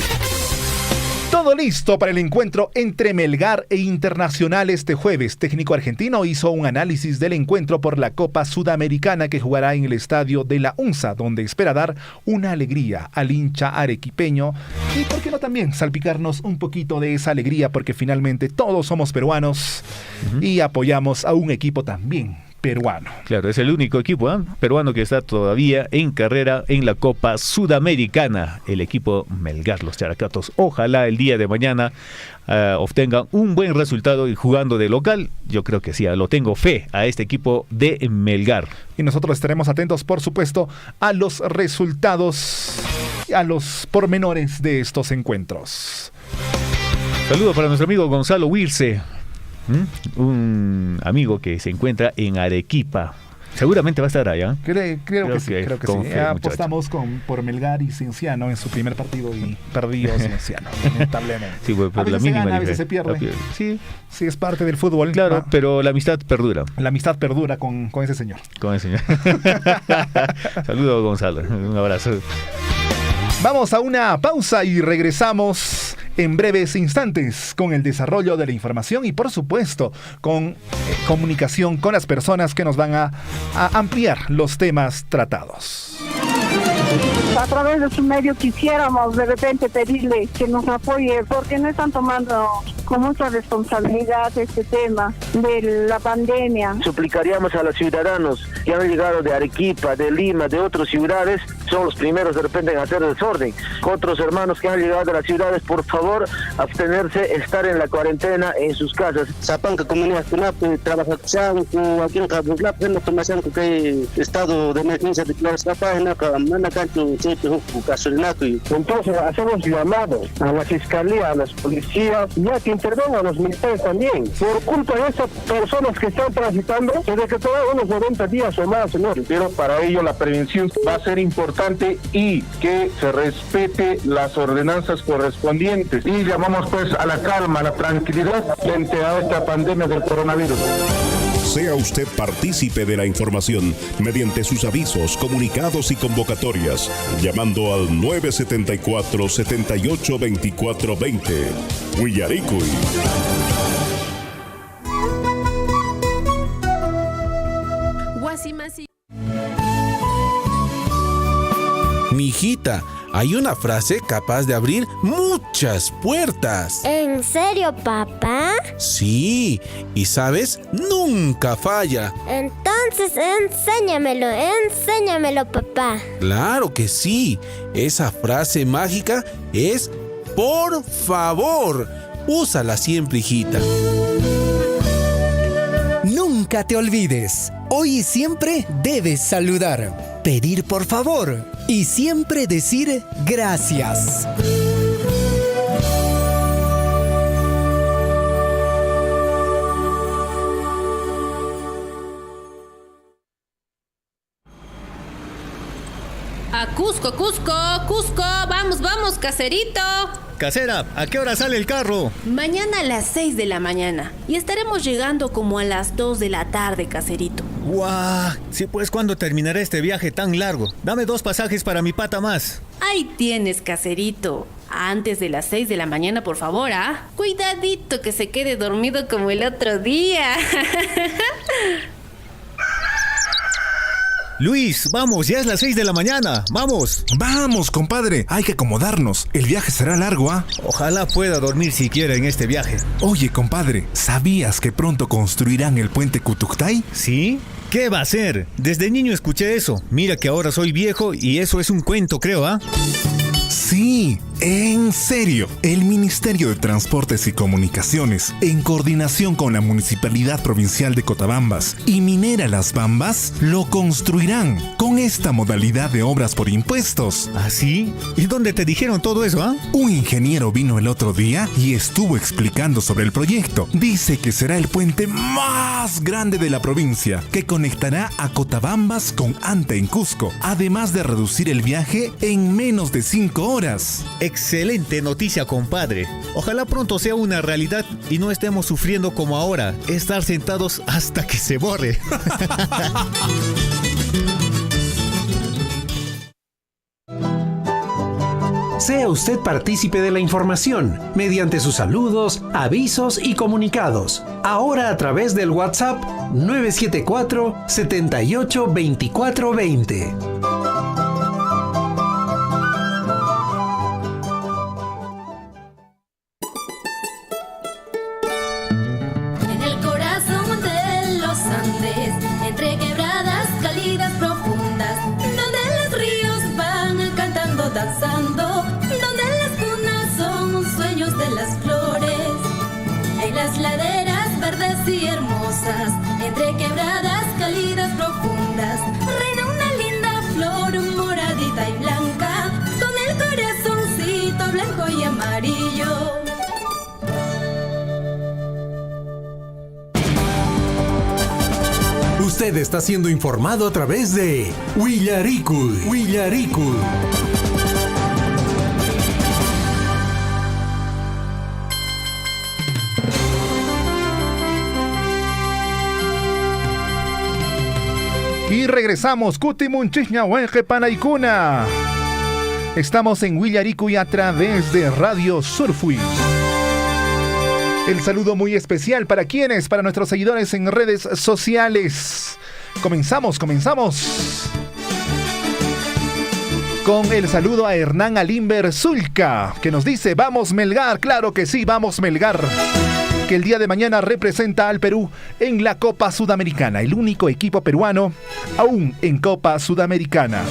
Todo listo para el encuentro entre Melgar e Internacional este jueves. Técnico argentino hizo un análisis del encuentro por la Copa Sudamericana que jugará en el estadio de la UNSA, donde espera dar una alegría al hincha arequipeño. Y por qué no también salpicarnos un poquito de esa alegría, porque finalmente todos somos peruanos y apoyamos a un equipo también peruano. Claro, es el único equipo peruano que está todavía en carrera en la Copa Sudamericana, el equipo Melgar, los Characatos. Ojalá el día de mañana obtengan un buen resultado y jugando de local. Yo creo que sí, lo tengo fe a este equipo de Melgar. Y nosotros estaremos atentos, por supuesto, a los resultados, a los pormenores de estos encuentros. Saludo para nuestro amigo Gonzalo Wirce, un amigo que se encuentra en Arequipa. Seguramente va a estar allá. Creo que sí. Apostamos por Melgar y Cienciano en su primer partido y perdió Cienciano, lamentablemente. Sí, por la mínima diferencia. A veces se pierde. Sí, es parte del fútbol. Claro, pero la amistad perdura. La amistad perdura con ese señor. Saludos, Gonzalo. Un abrazo. Vamos a una pausa y regresamos en breves instantes con el desarrollo de la información y, por supuesto, con comunicación con las personas que nos van a ampliar los temas tratados. A través de su medio quisiéramos de repente pedirle que nos apoye porque no están tomando con mucha responsabilidad este tema de la pandemia. Suplicaríamos a los ciudadanos que han llegado de Arequipa, de Lima, de otras ciudades, son los primeros de repente en hacer desorden. Otros hermanos que han llegado de las ciudades, por favor, abstenerse, estar en la cuarentena en sus casas. Zapanca, comunidad, trabaja aquí en Cabuslap, en la formación que estado de emergencia declarado entonces hacemos llamado a la fiscalía, a las policías, ya que intervengan a los militares también. Por culpa de esas personas que están transitando, se decretarán unos 90 días o más, señores. Pero para ello la prevención va a ser importante y que se respete las ordenanzas correspondientes. Y llamamos pues a la calma, a la tranquilidad frente a esta pandemia del coronavirus. Sea usted partícipe de la información mediante sus avisos, comunicados y convocatorias, llamando al 974-782420. Huillaricuy. Mijita, hay una frase capaz de abrir muchas puertas. ¿En serio, papá? Sí, y sabes, nunca falla. Entonces, enséñamelo, papá. Claro que sí. Esa frase mágica es por favor. Úsala siempre, hijita. Nunca te olvides. Hoy y siempre debes saludar, pedir por favor y siempre decir gracias. A Cusco, Cusco, Cusco, vamos, caserito. Casera, ¿a qué hora sale el carro? Mañana a las 6 de la mañana y estaremos llegando como a las 2 de la tarde, caserito. ¡Guau! Sí, pues, ¿cuándo terminará este viaje tan largo? Dame 2 pasajes para mi pata más. Ahí tienes, caserito. Antes de las 6 de la mañana, por favor, ¿ah? Cuidadito que se quede dormido como el otro día. Luis, vamos, ya es las 6 de la mañana, vamos. Vamos, compadre, hay que acomodarnos, el viaje será largo, ¿ah? Ojalá pueda dormir siquiera en este viaje. Oye, compadre, ¿sabías que pronto construirán el puente Cutuctay? ¿Sí? ¿Qué va a ser? Desde niño escuché eso. Mira que ahora soy viejo y eso es un cuento, creo, ¿ah? Sí, en serio. El Ministerio de Transportes y Comunicaciones, en coordinación con la Municipalidad Provincial de Cotabambas y Minera Las Bambas, lo construirán con esta modalidad de obras por impuestos. ¿Ah, sí? ¿Y dónde te dijeron todo eso, ah? Un ingeniero vino el otro día y estuvo explicando sobre el proyecto. Dice que será el puente más grande de la provincia, que conectará a Cotabambas con Anta en Cusco, además de reducir el viaje en menos de 5 horas. Excelente noticia, compadre. Ojalá pronto sea una realidad y no estemos sufriendo como ahora, estar sentados hasta que se borre. Sea usted partícipe de la información mediante sus saludos, avisos y comunicados. Ahora a través del WhatsApp 974 78 24 20. En el corazón de los Andes, entre quebradas cálidas profundas, donde los ríos van cantando, danzando, donde las cunas son sueños de las flores, en las laderas verdes y hermosas, entre quebradas cálidas profundas, reina una linda flor moradita y blanca, con el corazoncito blanco y amarillo. Usted está siendo informado a través de Willaricul. Y regresamos, Kutimun Chichñahuenje Panaicuna. Estamos en Willaricuy a través de Radio Surfui. El saludo muy especial para quienes, para nuestros seguidores en redes sociales. Comenzamos. Con el saludo a Hernán Alimber Zulca, que nos dice, vamos Melgar, claro que sí, vamos Melgar. Que el día de mañana representa al Perú en la Copa Sudamericana, el único equipo peruano aún en Copa Sudamericana.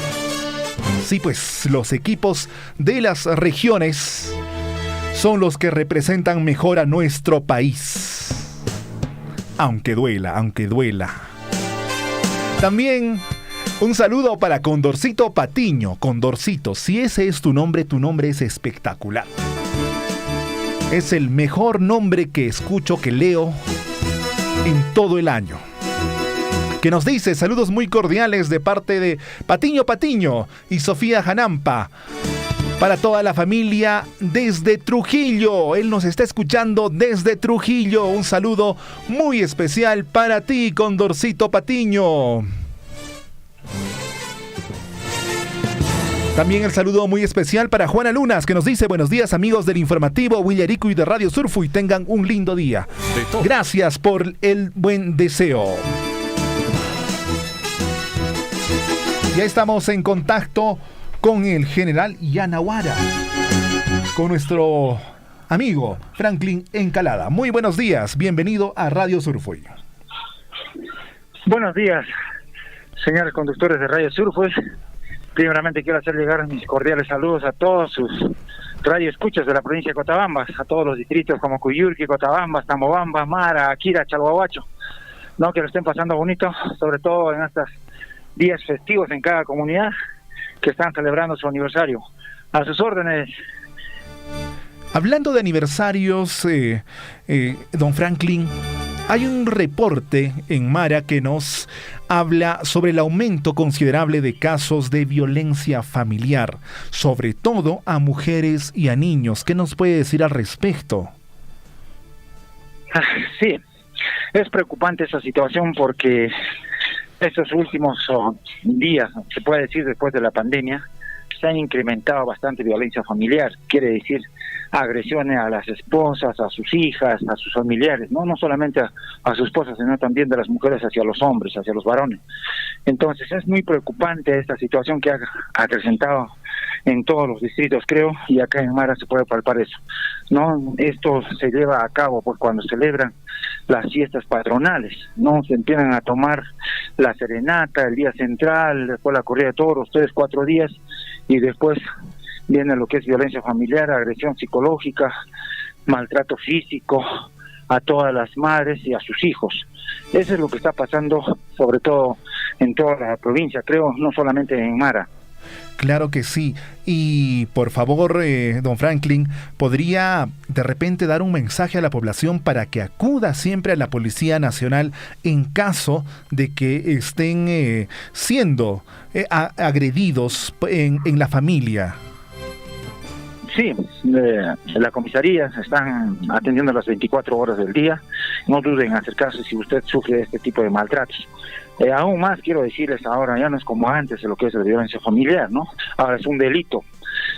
Sí, pues los equipos de las regiones son los que representan mejor a nuestro país. Aunque duela. También un saludo para Condorcito Patiño. Condorcito, si ese es tu nombre es espectacular. Es el mejor nombre que escucho, que leo en todo el año. Que nos dice saludos muy cordiales de parte de Patiño y Sofía Janampa. Para toda la familia desde Trujillo. Él nos está escuchando desde Trujillo. Un saludo muy especial para ti, Condorcito Patiño. También el saludo muy especial para Juana Lunas, que nos dice: buenos días, amigos del informativo Willaricuy de Radio Surfui, tengan un lindo día. Gracias por el buen deseo. Ya estamos en contacto con el general Yanaguara, con nuestro amigo Franklin Encalada. Muy buenos días, bienvenido a Radio Surfui. Buenos días, señores conductores de Radio Surfui. Primeramente quiero hacer llegar mis cordiales saludos a todos sus radioescuchas de la provincia de Cotabambas, a todos los distritos como Cuyurqui, Cotabambas, Tamobamba, Mara, Akira, Chalhuahuacho. ¿no? Que lo estén pasando bonito, sobre todo en estos días festivos en cada comunidad que están celebrando su aniversario. A sus órdenes. Hablando de aniversarios, don Franklin, hay un reporte en Mara que nos habla sobre el aumento considerable de casos de violencia familiar, sobre todo a mujeres y a niños. ¿Qué nos puede decir al respecto? Sí, es preocupante esa situación porque estos últimos días, se puede decir después de la pandemia, se han incrementado bastante violencia familiar, quiere decir agresiones a las esposas, a sus hijas, a sus familiares, no solamente a sus esposas, sino también de las mujeres hacia los hombres, hacia los varones. Entonces es muy preocupante esta situación que ha acrecentado en todos los distritos, creo, y acá en Mara se puede palpar eso, ¿no? Esto se lleva a cabo pues cuando celebran las fiestas patronales, ¿no? Se empiezan a tomar la serenata, el día central, después la corrida de toros, 3-4 días, y después viene lo que es violencia familiar, agresión psicológica, maltrato físico a todas las madres y a sus hijos. Eso es lo que está pasando, sobre todo en toda la provincia, creo, no solamente en Mara. Claro que sí. Y por favor, don Franklin, ¿podría de repente dar un mensaje a la población para que acuda siempre a la Policía Nacional en caso de que estén siendo agredidos en la familia? Sí, la comisaría están atendiendo las 24 horas del día. No duden en acercarse si usted sufre este tipo de maltratos. Aún más quiero decirles ahora, ya no es como antes de lo que es la violencia familiar, ¿no? Ahora es un delito.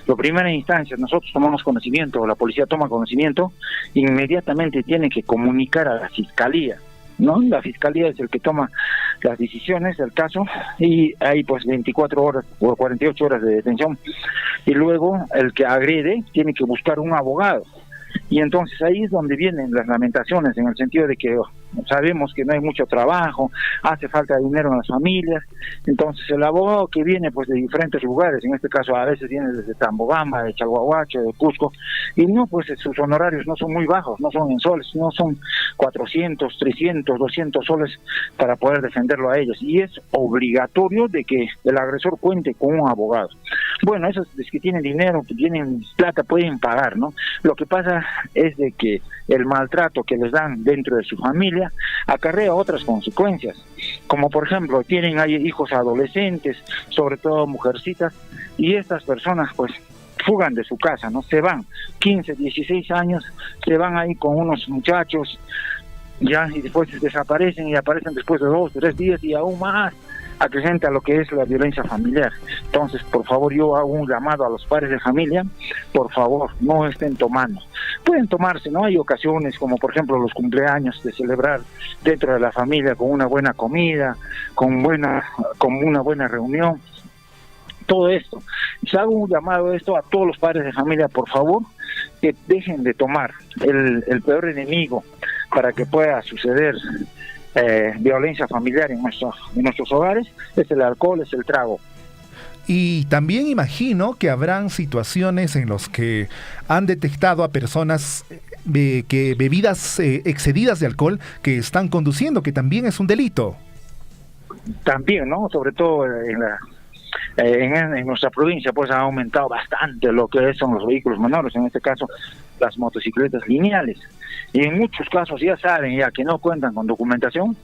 La primera instancia, nosotros tomamos conocimiento, la policía toma conocimiento, inmediatamente tiene que comunicar a la fiscalía, ¿no? La fiscalía es el que toma las decisiones del caso y hay pues 24 horas o 48 horas de detención y luego el que agrede tiene que buscar un abogado. Y entonces ahí es donde vienen las lamentaciones, en el sentido de que sabemos que no hay mucho trabajo, hace falta dinero en las familias, entonces el abogado que viene pues de diferentes lugares, en este caso a veces viene desde Tambobamba, de Chalhuahuacho, de Cusco, y no, pues sus honorarios no son muy bajos, no son en soles, no son 400, 300, 200 soles para poder defenderlo a ellos, y es obligatorio de que el agresor cuente con un abogado. Bueno, esos que tienen dinero, que tienen plata, pueden pagar, ¿no? Lo que pasa es de que el maltrato que les dan dentro de su familia acarrea otras consecuencias, como por ejemplo hay hijos adolescentes, sobre todo mujercitas, y estas personas pues fugan de su casa, ¿no? Se van, 15, 16 años, se van ahí con unos muchachos, ya, y después desaparecen y aparecen después de 2, 3 días y aún más acrecenta lo que es la violencia familiar. Entonces, por favor, yo hago un llamado a los padres de familia, por favor, no estén tomando. Pueden tomarse, ¿no? Hay ocasiones como por ejemplo los cumpleaños, de celebrar dentro de la familia con una buena comida, con una buena reunión, todo esto. Se hago un llamado a esto a todos los padres de familia, por favor, que dejen de tomar. El peor enemigo para que pueda suceder violencia familiar en nuestros hogares es el alcohol, es el trago. Y también imagino que habrán situaciones en las que han detectado a personas que bebidas excedidas de alcohol que están conduciendo, que también es un delito. También, ¿no? Sobre todo en nuestra provincia pues ha aumentado bastante lo que son los vehículos menores, en este caso las motocicletas lineales, y en muchos casos ya saben ya que no cuentan con documentación,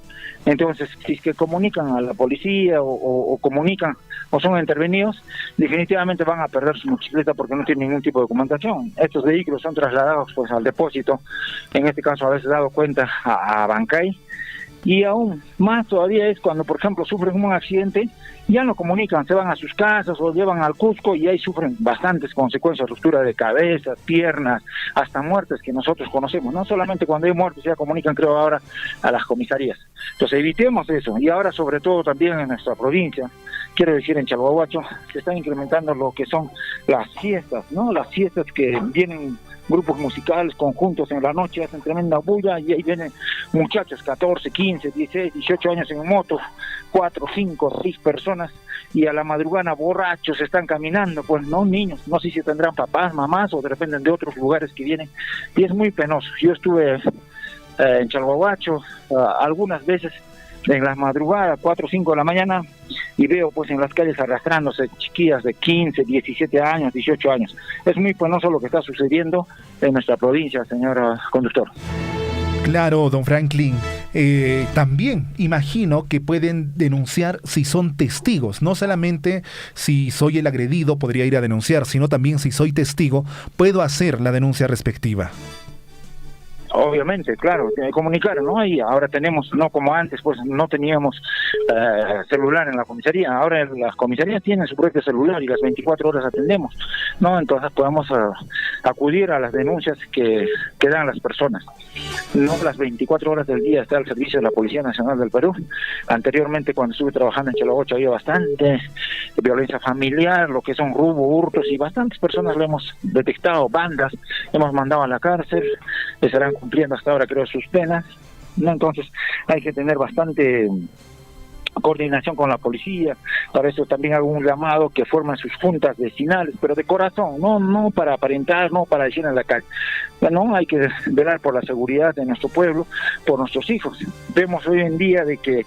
entonces si es que comunican a la policía o comunican o son intervenidos, definitivamente van a perder su motocicleta porque no tienen ningún tipo de documentación. Estos vehículos son trasladados pues al depósito, en este caso a veces dado cuenta a Bancay. Y aún más todavía es cuando, por ejemplo, sufren un accidente, ya no comunican, se van a sus casas o llevan al Cusco y ahí sufren bastantes consecuencias, ruptura de cabeza, piernas, hasta muertes que nosotros conocemos. No solamente cuando hay muertes, ya comunican, creo, ahora a las comisarías. Entonces evitemos eso. Y ahora, sobre todo, también en nuestra provincia, quiero decir en Chalhuahuacho, se están incrementando lo que son las fiestas, ¿no? Las fiestas que vienen grupos musicales, conjuntos en la noche, hacen tremenda bulla y ahí vienen muchachos, 14, 15, 16, 18 años en moto, 4, 5, 6 personas y a la madrugada borrachos están caminando, pues no niños, no sé si tendrán papás, mamás o dependen de otros lugares que vienen y es muy penoso. Yo estuve en Chalhuahuacho, algunas veces en las madrugadas, 4 o 5 de la mañana, y veo pues en las calles arrastrándose chiquillas de 15, 17 años, 18 años. Es muy penoso lo que está sucediendo en nuestra provincia, señor conductor. Claro, don Franklin. También imagino que pueden denunciar si son testigos. No solamente si soy el agredido podría ir a denunciar, sino también si soy testigo, puedo hacer la denuncia respectiva. Obviamente, claro, comunicar, ¿no? Y ahora tenemos, no como antes, pues no teníamos celular en la comisaría. Ahora las comisarías tienen su propio celular y las 24 horas atendemos, ¿no? Entonces podemos acudir a las denuncias que dan las personas. No las 24 horas del día está al servicio de la Policía Nacional del Perú. Anteriormente, cuando estuve trabajando en Chalhuahuacho, había bastante violencia familiar, lo que son robo, hurtos, y bastantes personas lo hemos detectado, bandas, hemos mandado a la cárcel, estarán cumpliendo hasta ahora creo sus penas, ¿no? Entonces hay que tener bastante coordinación con la policía. Para eso también hago un llamado que formen sus juntas vecinales, pero de corazón, no para aparentar, no para decir en la calle. Bueno, hay que velar por la seguridad de nuestro pueblo, por nuestros hijos. Vemos hoy en día de que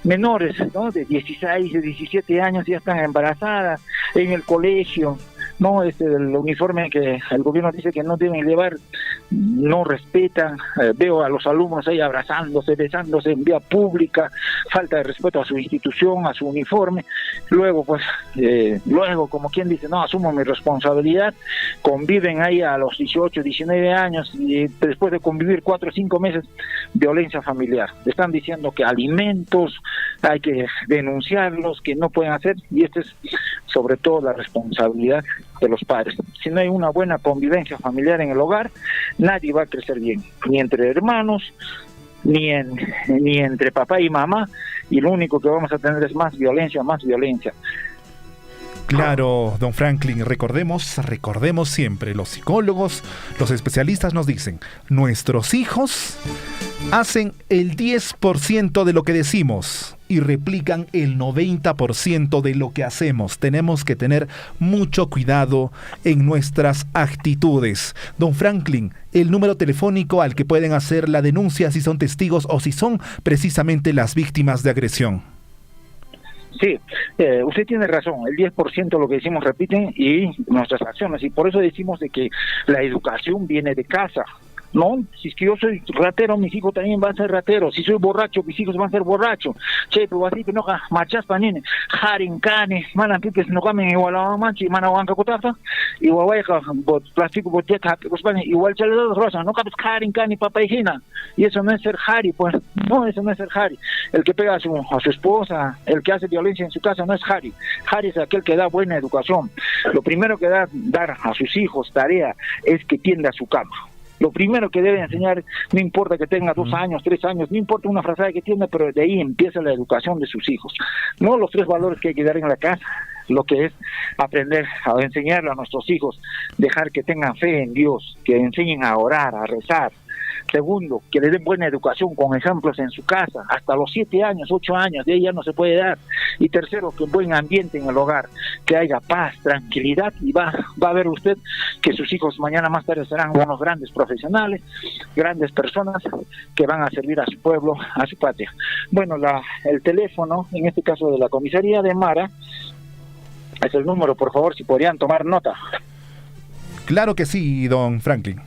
menores, ¿no?, de 16, de 17 años ya están embarazadas en el colegio, ¿no? El uniforme que el gobierno dice que no deben llevar, no respetan. Veo a los alumnos ahí abrazándose, besándose en vía pública, falta de respeto a su institución, a su uniforme. Luego, pues, como quien dice, no, asumo mi responsabilidad, conviven ahí a los 18, 19 años y después de convivir 4 o 5 meses, violencia familiar. Están diciendo que alimentos, hay que denunciarlos, que no pueden hacer, y esta es sobre todo la responsabilidad de los padres. Si no hay una buena convivencia familiar en el hogar, nadie va a crecer bien, ni entre hermanos, ni entre papá y mamá, y lo único que vamos a tener es más violencia, más violencia. Claro, don Franklin, recordemos siempre, los psicólogos, los especialistas nos dicen, nuestros hijos hacen el 10% de lo que decimos y replican el 90% de lo que hacemos. Tenemos que tener mucho cuidado en nuestras actitudes. Don Franklin, el número telefónico al que pueden hacer la denuncia si son testigos o si son precisamente las víctimas de agresión. Sí, usted tiene razón, el 10% lo que decimos repiten y nuestras acciones, y por eso decimos de que la educación viene de casa. No, si es que yo soy ratero, mis hijos también van a ser rateros. Si soy borracho, mis hijos van a ser borrachos. Che, pero así, no machas panine, harin cane, malan pipes no comen igual a manchi, mana wanka cotafa, igual guayca, plástico boteca, igual chaledos rosa, no capes harin cane, papá hijina. Y eso no es ser Harry, pues, no, eso no es ser Harry. El que pega a su esposa, el que hace violencia en su casa, no es Harry. Harry es aquel que da buena educación. Lo primero que dar a sus hijos tarea es que tienda su cama. Lo primero que debe enseñar, no importa que tenga 2 años, 3 años, no importa una frazada que tiene, pero de ahí empieza la educación de sus hijos. No los 3 valores que hay que dar en la casa, lo que es aprender a enseñarle a nuestros hijos, dejar que tengan fe en Dios, que enseñen a orar, a rezar. Segundo, que le den buena educación con ejemplos en su casa, hasta los 7 años, 8 años, de ahí ya no se puede dar. Y tercero, que buen ambiente en el hogar, que haya paz, tranquilidad, y va a ver usted que sus hijos mañana más tarde serán unos grandes profesionales, grandes personas que van a servir a su pueblo, a su patria. Bueno, el teléfono, en este caso de la comisaría de Mara, es el número, por favor, si podrían tomar nota. Claro que sí, don Franklin.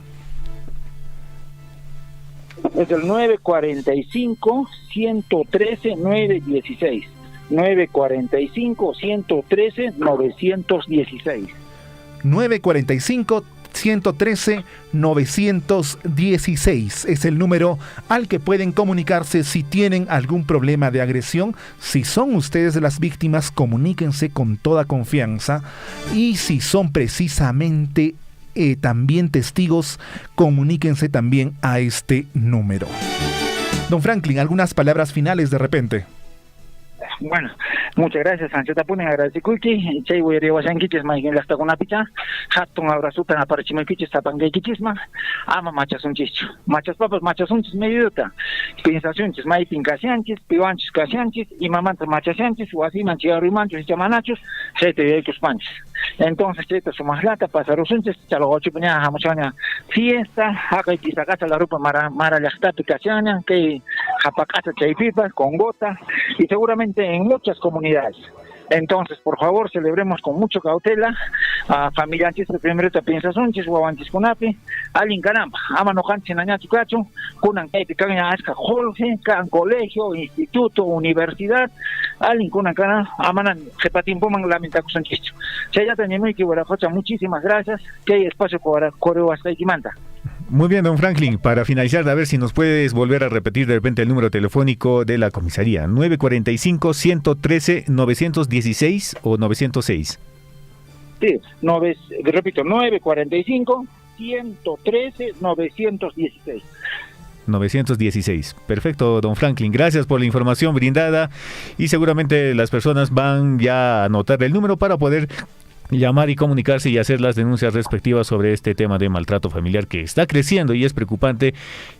Es el 945-113-916. 945-113-916. 945-113-916 es el número al que pueden comunicarse si tienen algún problema de agresión. Si son ustedes las víctimas, comuníquense con toda confianza. Y si son precisamente también testigos, comuníquense también a este número. Don Franklin, algunas palabras finales de repente. Bueno, muchas gracias, Sancheta Punen, agradecicuiki, chay voy a rewasanquiches, maigin hasta con apicha, hatun abrazutan aparchimaquiches, tapanguiquichisma, ama machas un chicho, machas papas, machas un chis mediota, pensaciones, maipin casianches, piwanches casianches, y mamantas machasianches, o así manchigaru y manchos y chamanachos, chay te veo panches. Entonces, esto es más lata, pasaros un chalo 8 peña, jamochaña, fiesta, acá y pisacasa la rupa mara yachtapi cachaña, que japacata chaipipas, con gota, y seguramente en muchas comunidades. Entonces, por favor, celebremos con mucha cautela. Familia antes de primero te piensas unches o antes con api, alguien caramba, amano canchen añatu cacho, kunan que caña asca jorge, can colegio, instituto, universidad, alguien kunan cana, amanan jepatín poman lamenta con chicho. Se ya tenemos que Guarajocha, muchísimas gracias, que hay espacio para correo hasta Ikimanta. Muy bien, don Franklin, para finalizar, a ver si nos puedes volver a repetir de repente el número telefónico de la comisaría, 945-113-916 o 906. Sí, repito, 945-113-916. 916. Perfecto, don Franklin. Gracias por la información brindada y seguramente las personas van ya a anotar el número para poder llamar y comunicarse y hacer las denuncias respectivas sobre este tema de maltrato familiar que está creciendo y es preocupante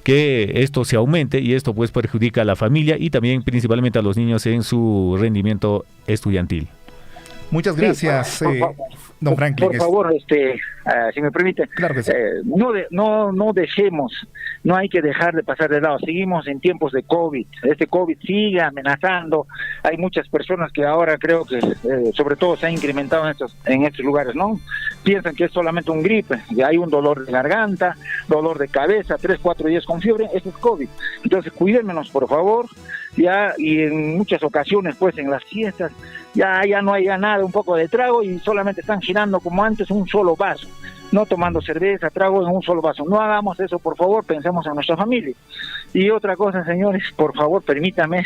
que esto se aumente y esto pues perjudica a la familia y también principalmente a los niños en su rendimiento estudiantil. Muchas gracias, don Franklin. Por favor, si me permite, claro que sí. no dejemos, no hay que dejar de pasar de lado. Seguimos en tiempos de COVID. Este COVID sigue amenazando. Hay muchas personas que ahora creo que, sobre todo, se ha incrementado en estos lugares, ¿no? Piensan que es solamente un gripe, y hay un dolor de garganta, dolor de cabeza, 3-4 días con fiebre. Eso es COVID. Entonces, cuídennos, por favor. Ya, y en muchas ocasiones, pues, en las fiestas, ya no hay nada, un poco de trago y solamente están girando como antes un solo vaso, no tomando cerveza, trago en un solo vaso. No hagamos eso, por favor, pensemos en nuestra familia. Y otra cosa, señores, por favor, permítame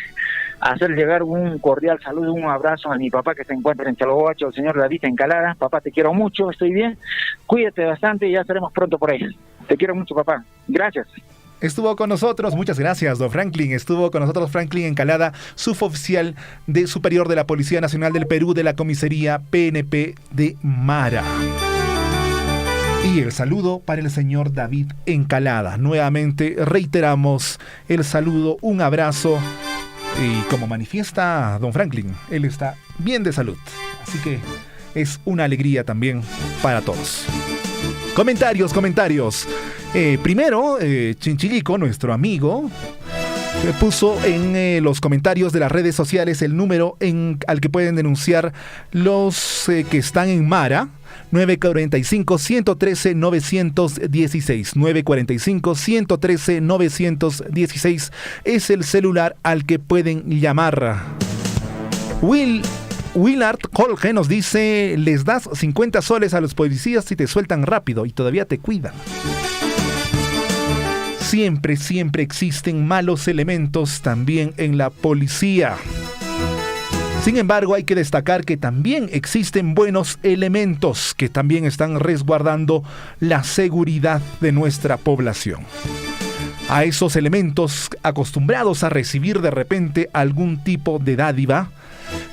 hacer llegar un cordial saludo, un abrazo a mi papá que se encuentra en Chalogoacho, el señor David Encalada. Papá, te quiero mucho, estoy bien, cuídate bastante y ya estaremos pronto por ahí. Te quiero mucho, papá. Gracias. Estuvo con nosotros, muchas gracias, don Franklin. Estuvo con nosotros Franklin Encalada, suboficial superior de la Policía Nacional del Perú de la Comisaría PNP de Mara. Y el saludo para el señor David Encalada. Nuevamente reiteramos el saludo, un abrazo. Y como manifiesta don Franklin, él está bien de salud. Así que es una alegría también para todos. Comentarios. Primero, Chinchilico, nuestro amigo, puso en los comentarios de las redes sociales el número al que pueden denunciar los que están en Mara. 945-113-916. 945-113-916 es el celular al que pueden llamar. Willard Jorge nos dice: les das 50 soles a los policías y te sueltan rápido y todavía te cuidan. Siempre existen malos elementos también en la policía. Sin embargo, hay que destacar que también existen buenos elementos que también están resguardando la seguridad de nuestra población. A esos elementos acostumbrados a recibir de repente algún tipo de dádiva,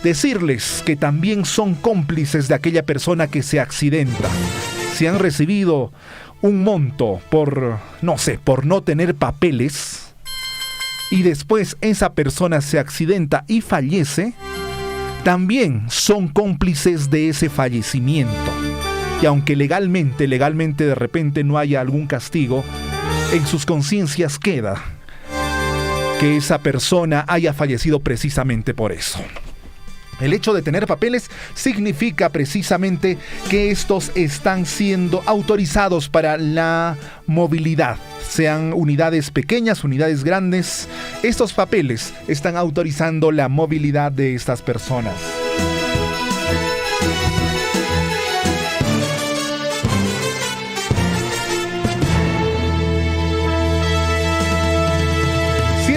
decirles que también son cómplices de aquella persona que se accidenta. Si han recibido un monto por no tener papeles y después esa persona se accidenta y fallece, también son cómplices de ese fallecimiento. Y aunque legalmente de repente no haya algún castigo, en sus conciencias queda que esa persona haya fallecido precisamente por eso. El hecho de tener papeles significa precisamente que estos están siendo autorizados para la movilidad. Sean unidades pequeñas, unidades grandes, estos papeles están autorizando la movilidad de estas personas.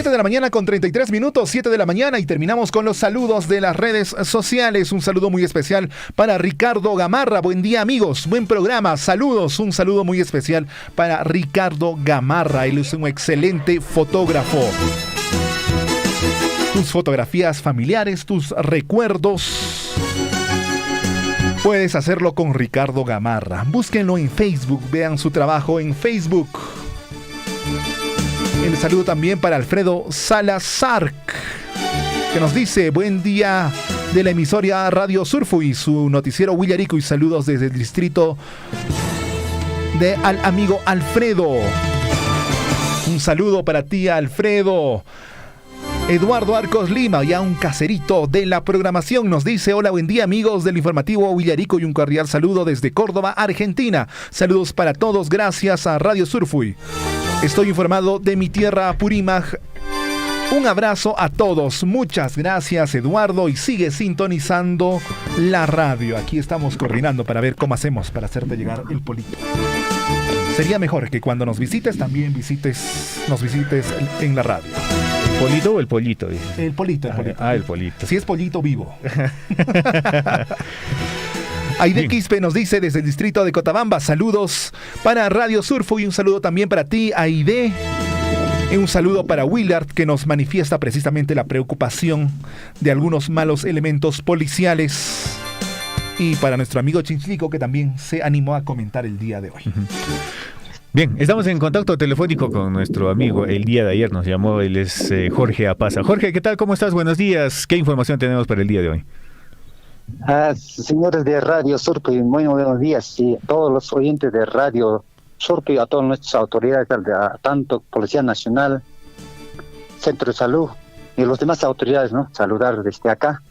De la mañana con 33 minutos, 7 de la mañana, y terminamos con los saludos de las redes sociales. Un saludo muy especial para Ricardo Gamarra. Buen día, amigos, buen programa, saludos. Un saludo muy especial para Ricardo Gamarra. Él es un excelente fotógrafo. Tus fotografías familiares, tus recuerdos, puedes hacerlo con Ricardo Gamarra. Búsquenlo en Facebook, vean su trabajo en Facebook. El saludo también para Alfredo Salazar, que nos dice: buen día de la emisora Radio Surfu y su noticiero Willarico, y saludos desde el distrito de al amigo Alfredo. Un saludo para ti, Alfredo. Eduardo Arcos Lima, ya un caserito de la programación, nos dice: hola, buen día amigos del informativo Willarico, y un cordial saludo desde Córdoba, Argentina. Saludos para todos, gracias a Radio Surfui. Estoy informado de mi tierra, Apurímac. Un abrazo a todos, muchas gracias Eduardo, y sigue sintonizando la radio. Aquí estamos coordinando para ver cómo hacemos para hacerte llegar el polito. Sería mejor que cuando nos visites también nos visites en la radio. ¿El polito o el pollito? Dice. El polito. El polito. Si es pollito vivo. Aide Quispe nos dice desde el distrito de Cotabamba: saludos para Radio Surfo, y un saludo también para ti, Aide. Y un saludo para Willard, que nos manifiesta precisamente la preocupación de algunos malos elementos policiales. Y para nuestro amigo Chinchlico, que también se animó a comentar el día de hoy. Bien, estamos en contacto telefónico con nuestro amigo. El día de ayer nos llamó, él es Jorge Apaza. Jorge, ¿qué tal? ¿Cómo estás? Buenos días. ¿Qué información tenemos para el día de hoy? Señores de Radio Surco, muy buenos días. Y a todos los oyentes de Radio Surco y a todas nuestras autoridades, tanto Policía Nacional, Centro de Salud y los demás autoridades, ¿no? Saludar desde acá,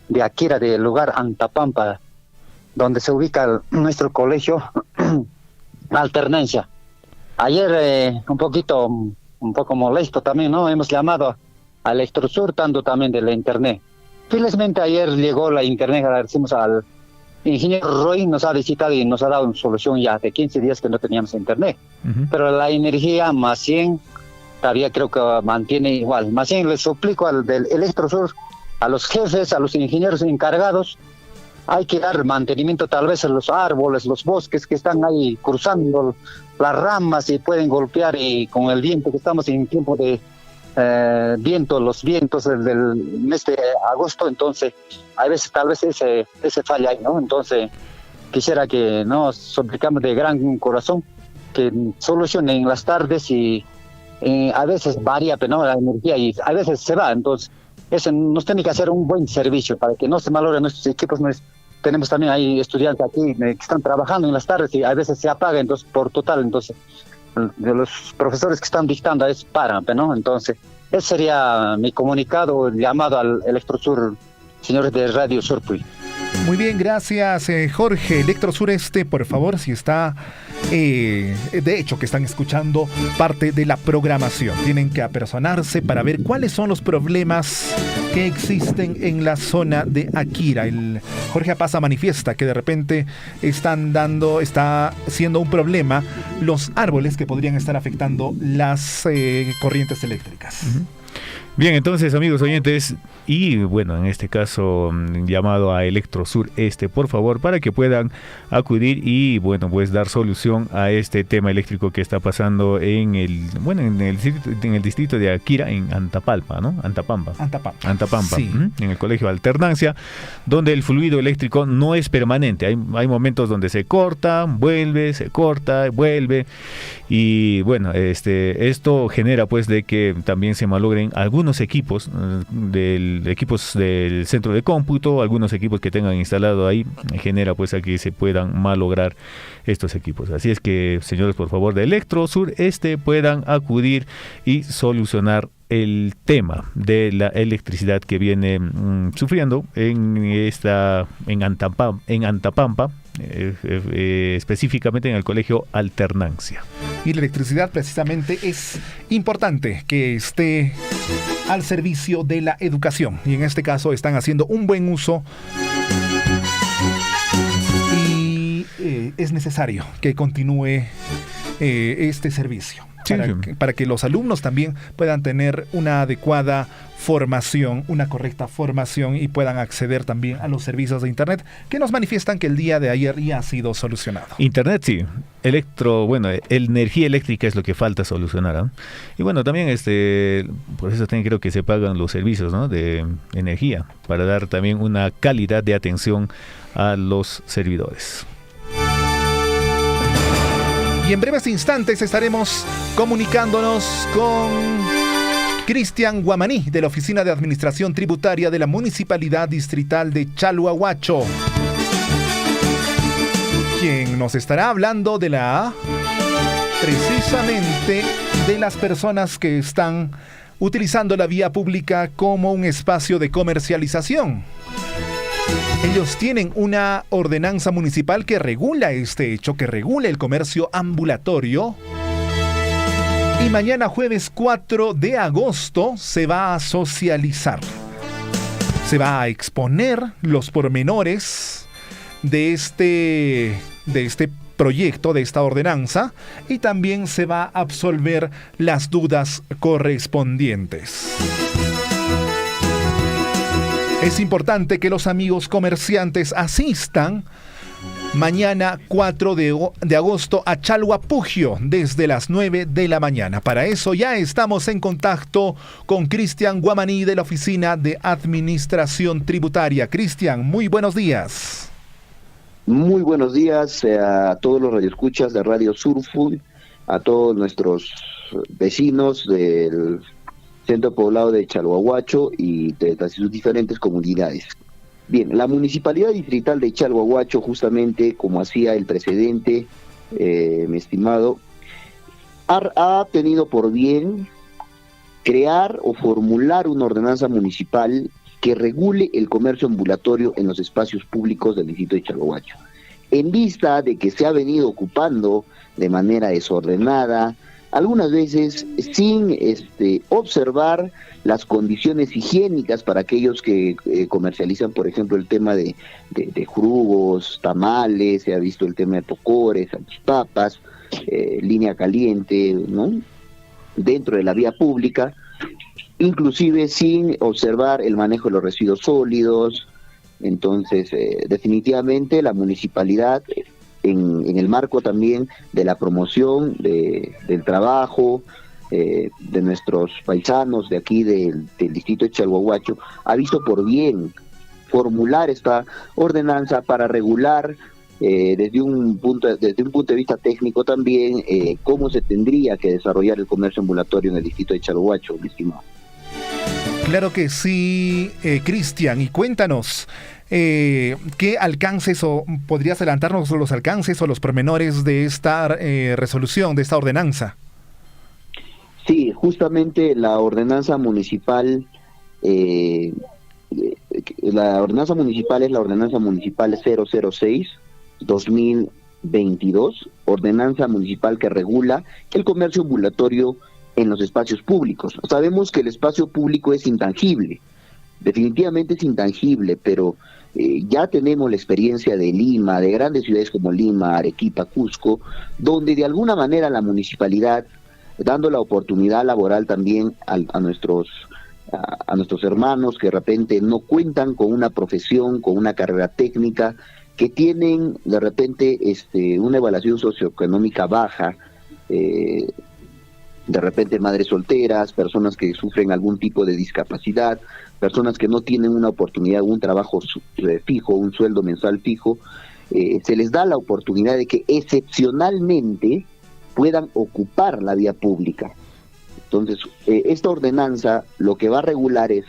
de Akira, del lugar Antapampa, donde se ubica nuestro colegio Alternancia. Ayer un poco molesto también, ¿no? Hemos llamado a Electrosur, tanto también de la internet. Felizmente ayer llegó la internet, agradecemos al ingeniero Roy, nos ha visitado y nos ha dado una solución ya de 15 días que no teníamos internet. Pero la energía más bien todavía creo que mantiene igual. Más bien les suplico al del Electrosur, a los jefes, a los ingenieros encargados, hay que dar mantenimiento tal vez a los árboles, los bosques que están ahí cruzando las ramas y pueden golpear, y con el viento que estamos en tiempo de los vientos del mes de agosto, entonces a veces tal vez ese falla ahí, ¿no? Entonces quisiera que nos suplicamos de gran corazón que solucionen las tardes, y a veces varía, ¿no?, la energía y a veces se va, entonces eso nos tiene que hacer un buen servicio para que no se malogren nuestros equipos. Tenemos también ahí estudiantes aquí que están trabajando en las tardes y a veces se apaga, entonces por total, entonces de los profesores que están dictando a veces paran, ¿no? Entonces ese sería mi comunicado, el llamado al Electrosur, señores de Radio Surpuy. Muy bien, gracias Jorge. Electrosur por favor, si está de hecho que están escuchando parte de la programación, tienen que apersonarse para ver cuáles son los problemas que existen en la zona de Akira. El Jorge Apaza manifiesta que de repente está siendo un problema los árboles que podrían estar afectando las corrientes eléctricas. Bien, entonces amigos oyentes, y bueno, en este caso llamado a Electrosur por favor, para que puedan acudir y bueno, pues dar solución a este tema eléctrico que está pasando en el distrito de Akira, en Antapalpa, ¿no? Antapampa, sí. En el colegio Alternancia, donde el fluido eléctrico no es permanente. Hay momentos donde se corta, vuelve, y bueno, esto genera pues de que también se malogren algunos equipos del centro de cómputo, algunos equipos que tengan instalado ahí, genera pues a que se puedan malograr estos equipos. Así es que, señores, por favor, de Electrosur puedan acudir y solucionar el tema de la electricidad que viene sufriendo en Antapampa, específicamente en el colegio Alternancia. Y la electricidad precisamente es importante que esté al servicio de la educación, y en este caso están haciendo un buen uso, y es necesario que continúe este servicio. Para que los alumnos también puedan tener una adecuada formación, una correcta formación, y puedan acceder también a los servicios de internet que nos manifiestan que el día de ayer ya ha sido solucionado. Internet sí, energía eléctrica es lo que falta solucionar, ¿eh? Y bueno, también por eso también creo que se pagan los servicios, ¿no?, de energía, para dar también una calidad de atención a los servidores. Y en breves instantes estaremos comunicándonos con Cristian Guamaní, de la Oficina de Administración Tributaria de la Municipalidad Distrital de Chalhuahuacho, quien nos estará hablando precisamente de las personas que están utilizando la vía pública como un espacio de comercialización. Ellos tienen una ordenanza municipal que regula este hecho, que regula el comercio ambulatorio. Y mañana jueves 4 de agosto se va a socializar. Se va a exponer los pormenores de este proyecto, de esta ordenanza, y también se va a absolver las dudas correspondientes. Es importante que los amigos comerciantes asistan mañana 4 de agosto a Chalhuapugio desde las 9 de la mañana. Para eso ya estamos en contacto con Cristian Guamaní de la Oficina de Administración Tributaria. Cristian, muy buenos días. Muy buenos días a todos los radioescuchas de Radio Surful, a todos nuestros vecinos del centro poblado de Chalhuahuacho y de sus diferentes comunidades. Bien, la Municipalidad Distrital de Chalhuahuacho, justamente como hacía el precedente, mi estimado, ha tenido por bien crear o formular una ordenanza municipal que regule el comercio ambulatorio en los espacios públicos del distrito de Chalhuahuacho, en vista de que se ha venido ocupando de manera desordenada, algunas veces sin observar las condiciones higiénicas para aquellos que comercializan, por ejemplo, el tema de jugos, tamales, se ha visto el tema de pocores, salchipapas, línea caliente, ¿no?, dentro de la vía pública, inclusive sin observar el manejo de los residuos sólidos. Entonces, definitivamente la municipalidad, en el marco también de la promoción del trabajo de nuestros paisanos de aquí del distrito de Chalhuahuacho, ha visto por bien formular esta ordenanza para regular desde un punto de vista técnico también cómo se tendría que desarrollar el comercio ambulatorio en el distrito de Chalhuahuacho, mi estimado. Claro que sí, Cristian, y cuéntanos, ¿qué alcances o podrías adelantarnos los alcances o los pormenores de esta resolución, de esta ordenanza? Sí, justamente la ordenanza municipal, es la ordenanza municipal 006-2022, ordenanza municipal que regula el comercio ambulatorio en los espacios públicos. Sabemos que el espacio público es intangible, definitivamente es intangible, pero ya tenemos la experiencia de Lima, de grandes ciudades como Lima, Arequipa, Cusco, donde de alguna manera la municipalidad, dando la oportunidad laboral también a nuestros hermanos que de repente no cuentan con una profesión, con una carrera técnica, que tienen de repente una evaluación socioeconómica baja, de repente madres solteras, personas que sufren algún tipo de discapacidad, personas que no tienen una oportunidad, un trabajo fijo, un sueldo mensual fijo, se les da la oportunidad de que excepcionalmente puedan ocupar la vía pública. Entonces, esta ordenanza lo que va a regular es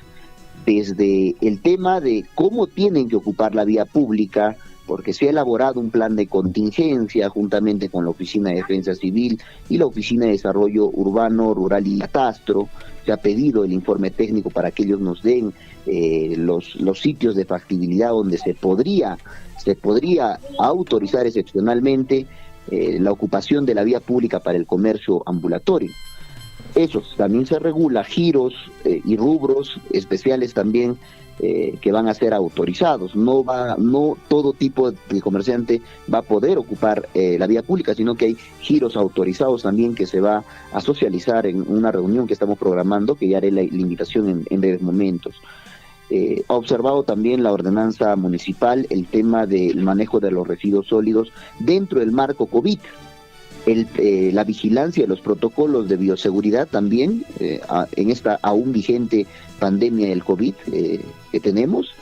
desde el tema de cómo tienen que ocupar la vía pública, porque se ha elaborado un plan de contingencia juntamente con la Oficina de Defensa Civil y la Oficina de Desarrollo Urbano, Rural y Catastro. Se ha pedido el informe técnico para que ellos nos den los sitios de factibilidad donde se podría autorizar excepcionalmente la ocupación de la vía pública para el comercio ambulatorio. Eso también se regula giros y rubros especiales también que van a ser autorizados. No todo tipo de comerciante va a poder ocupar la vía pública, sino que hay giros autorizados también que se va a socializar en una reunión que estamos programando, que ya haré la invitación en breves momentos. Ha observado también la ordenanza municipal el tema del manejo de los residuos sólidos dentro del marco COVID. La vigilancia de los protocolos de bioseguridad también en esta aún vigente pandemia del COVID que tenemos,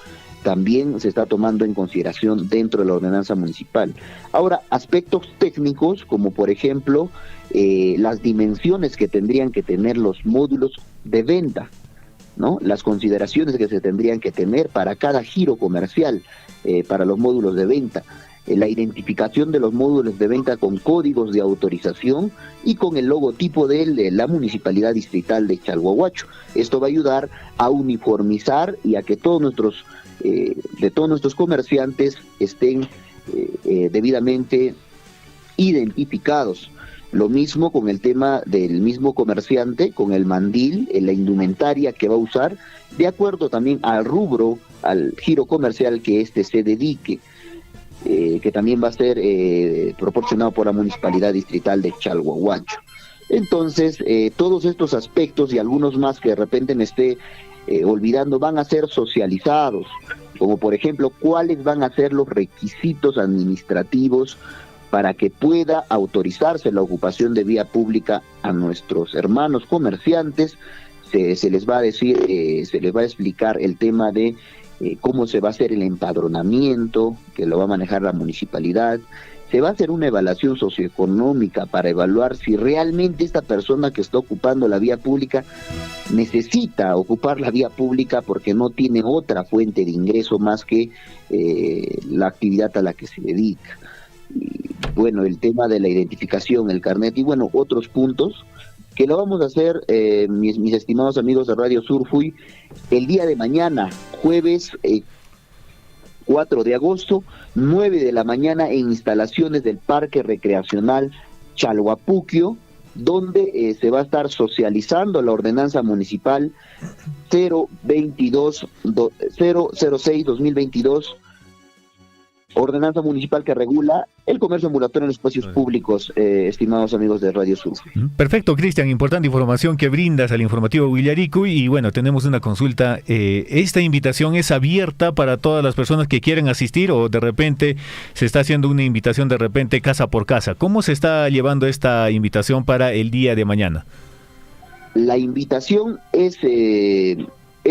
también se está tomando en consideración dentro de la ordenanza municipal. Ahora, aspectos técnicos como por ejemplo las dimensiones que tendrían que tener los módulos de venta, ¿no? Las consideraciones que se tendrían que tener para cada giro comercial, para los módulos de venta, la identificación de los módulos de venta con códigos de autorización y con el logotipo de la Municipalidad Distrital de Chalhuahuacho. Esto va a ayudar a uniformizar y a que todos nuestros comerciantes estén debidamente identificados. Lo mismo con el tema del mismo comerciante, con el mandil, la indumentaria que va a usar, de acuerdo también al rubro, al giro comercial que se dedique, que también va a ser proporcionado por la Municipalidad Distrital de Chalhuahuacho. Entonces, todos estos aspectos y algunos más que de repente me esté olvidando van a ser socializados, como por ejemplo, cuáles van a ser los requisitos administrativos para que pueda autorizarse la ocupación de vía pública a nuestros hermanos comerciantes. Se les va a decir, se les va a explicar el tema de cómo se va a hacer el empadronamiento, que lo va a manejar la municipalidad. Se va a hacer una evaluación socioeconómica para evaluar si realmente esta persona que está ocupando la vía pública necesita ocupar la vía pública porque no tiene otra fuente de ingreso más que la actividad a la que se dedica. Y, bueno, el tema de la identificación, el carnet y bueno, otros puntos que lo vamos a hacer, mis estimados amigos de Radio Surfuy, el día de mañana, jueves 4 de agosto, 9 de la mañana, en instalaciones del Parque Recreacional Chalhuapuquio, donde se va a estar socializando la ordenanza municipal 006-2022, ordenanza municipal que regula el comercio ambulatorio en espacios públicos, estimados amigos de Radio Sur. Perfecto, Cristian, importante información que brindas al informativo Huillarico. Y bueno, tenemos una consulta. ¿Esta invitación es abierta para todas las personas que quieran asistir o de repente se está haciendo una invitación de repente casa por casa? ¿Cómo se está llevando esta invitación para el día de mañana? La invitación es